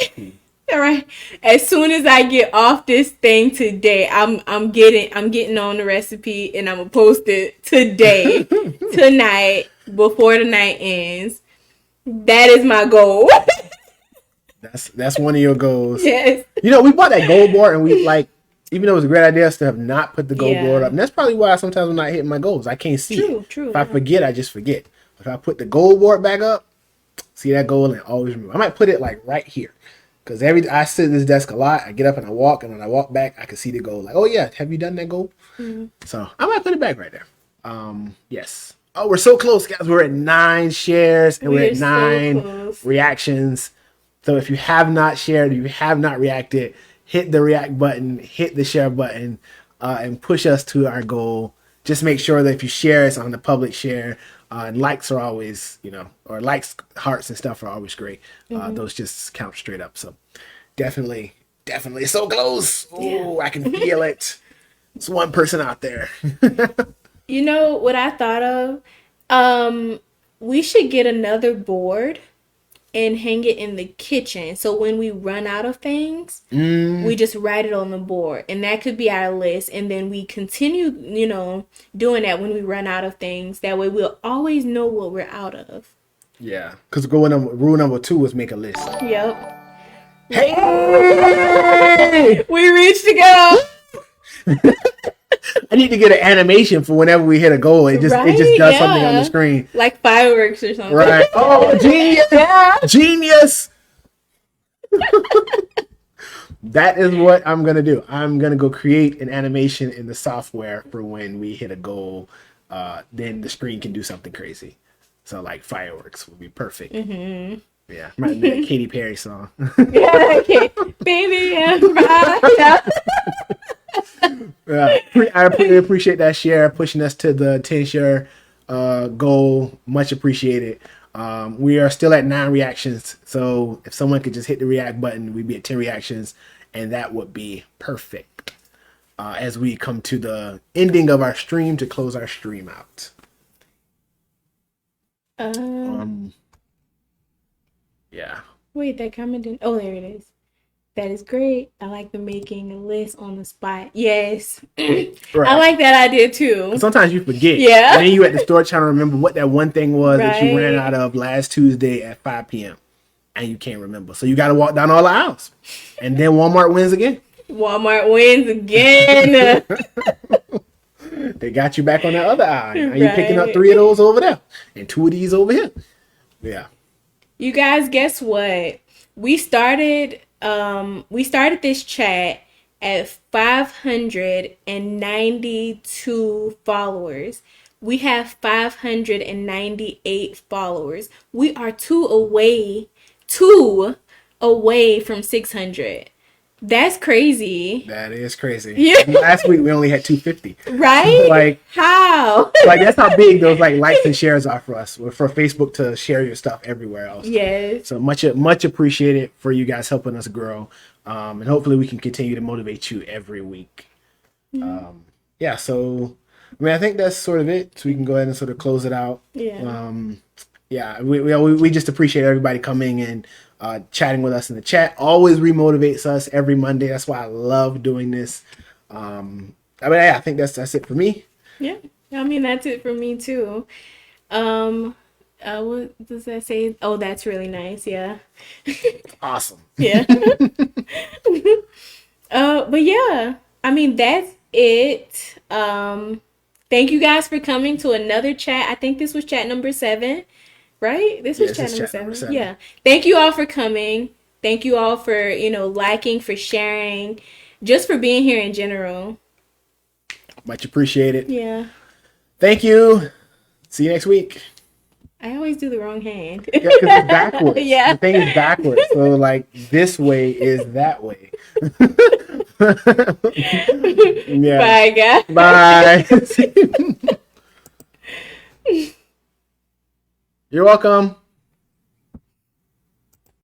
All right. As soon as I get off this thing today, I'm getting on the recipe and I'm gonna post it today, tonight, before the night ends. That is my goal. That's one of your goals. Yes. We bought that goal board and we even though it was a great idea, I still have not put the goal board up. And that's probably why sometimes I'm not hitting my goals. I can't see it. True. If I forget, I just forget. If I put the goal board back up, see that goal and always remember. I might put it like right here. Because I sit at this desk a lot. I get up and I walk. And when I walk back, I can see the goal. Like, oh yeah, have you done that goal? Mm-hmm. So I might put it back right there. Yes. Oh, we're so close, guys. We're at 9 shares and we're at 9 reactions. So if you have not shared, if you have not reacted, hit the react button, hit the share button, and push us to our goal. Just make sure that if you share, it's on the public share. And likes are always, or likes, hearts and stuff are always great. Those just count straight up. So definitely so close. Oh, I can feel it. It's one person out there. You know what I thought of? We should get another board and hang it in the kitchen. So when we run out of things, we just write it on the board, and that could be our list. And then we continue, doing that when we run out of things. That way we'll always know what we're out of. Yeah, because rule number 2 was make a list. Yep. Hey! We reached the goal. I need to get an animation for whenever we hit a goal. It just does something on the screen. Like fireworks or something. Right. Oh, genius. Yeah. Genius. That is what I'm going to do. I'm going to go create an animation in the software for when we hit a goal. Then the screen can do something crazy. So like fireworks would be perfect. Mm-hmm. Yeah. Might be a Katy Perry song. Yeah, okay. Baby, Yeah, I really appreciate that share, pushing us to the 10 share goal. Much appreciated. We are still at 9 reactions, so if someone could just hit the react button, we'd be at 10 reactions, and that would be perfect. As we come to the ending of our stream to close our stream out. Yeah. Wait, that comment didn't. Oh, there it is. That is great. I like the making a list on the spot. Yes. Right. I like that idea too. Sometimes you forget. Yeah. And then you at the store trying to remember what that one thing was that you ran out of last Tuesday at 5 p.m. and you can't remember. So you got to walk down all the aisles. And then Walmart wins again. Walmart wins again. They got you back on that other aisle. And you're picking up 3 of those over there and 2 of these over here. Yeah. You guys, guess what? We started this chat at 592 followers. We have 598 followers. We are two away from 600. That's crazy. That is crazy. Yeah. Last week we only had 250. Right? Like how? Like that's how big those like likes and shares are for us. For Facebook to share your stuff everywhere else. Yes. So much appreciated for you guys helping us grow. And hopefully we can continue to motivate you every week. Mm-hmm. Yeah, so I mean I think that's sort of it. So we can go ahead and sort of close it out. Yeah. Yeah, we just appreciate everybody coming and chatting with us in the chat. Always remotivates us every Monday. That's why I love doing this. I mean, yeah, I think that's it for me. Yeah, I mean that's it for me too. What does that say? Oh, that's really nice. Yeah. Awesome. Yeah. But yeah, I mean that's it. Thank you guys for coming to another chat. I think this was chat number 7. Right? This was chat number 7. Yeah. Thank you all for coming. Thank you all for, liking, for sharing, just for being here in general. Much appreciated. Yeah. Thank you. See you next week. I always do the wrong hand. Yeah, because it's backwards. Yeah. The thing is backwards. So, like, this way is that way. Yeah. Bye, guys. Bye. You're welcome.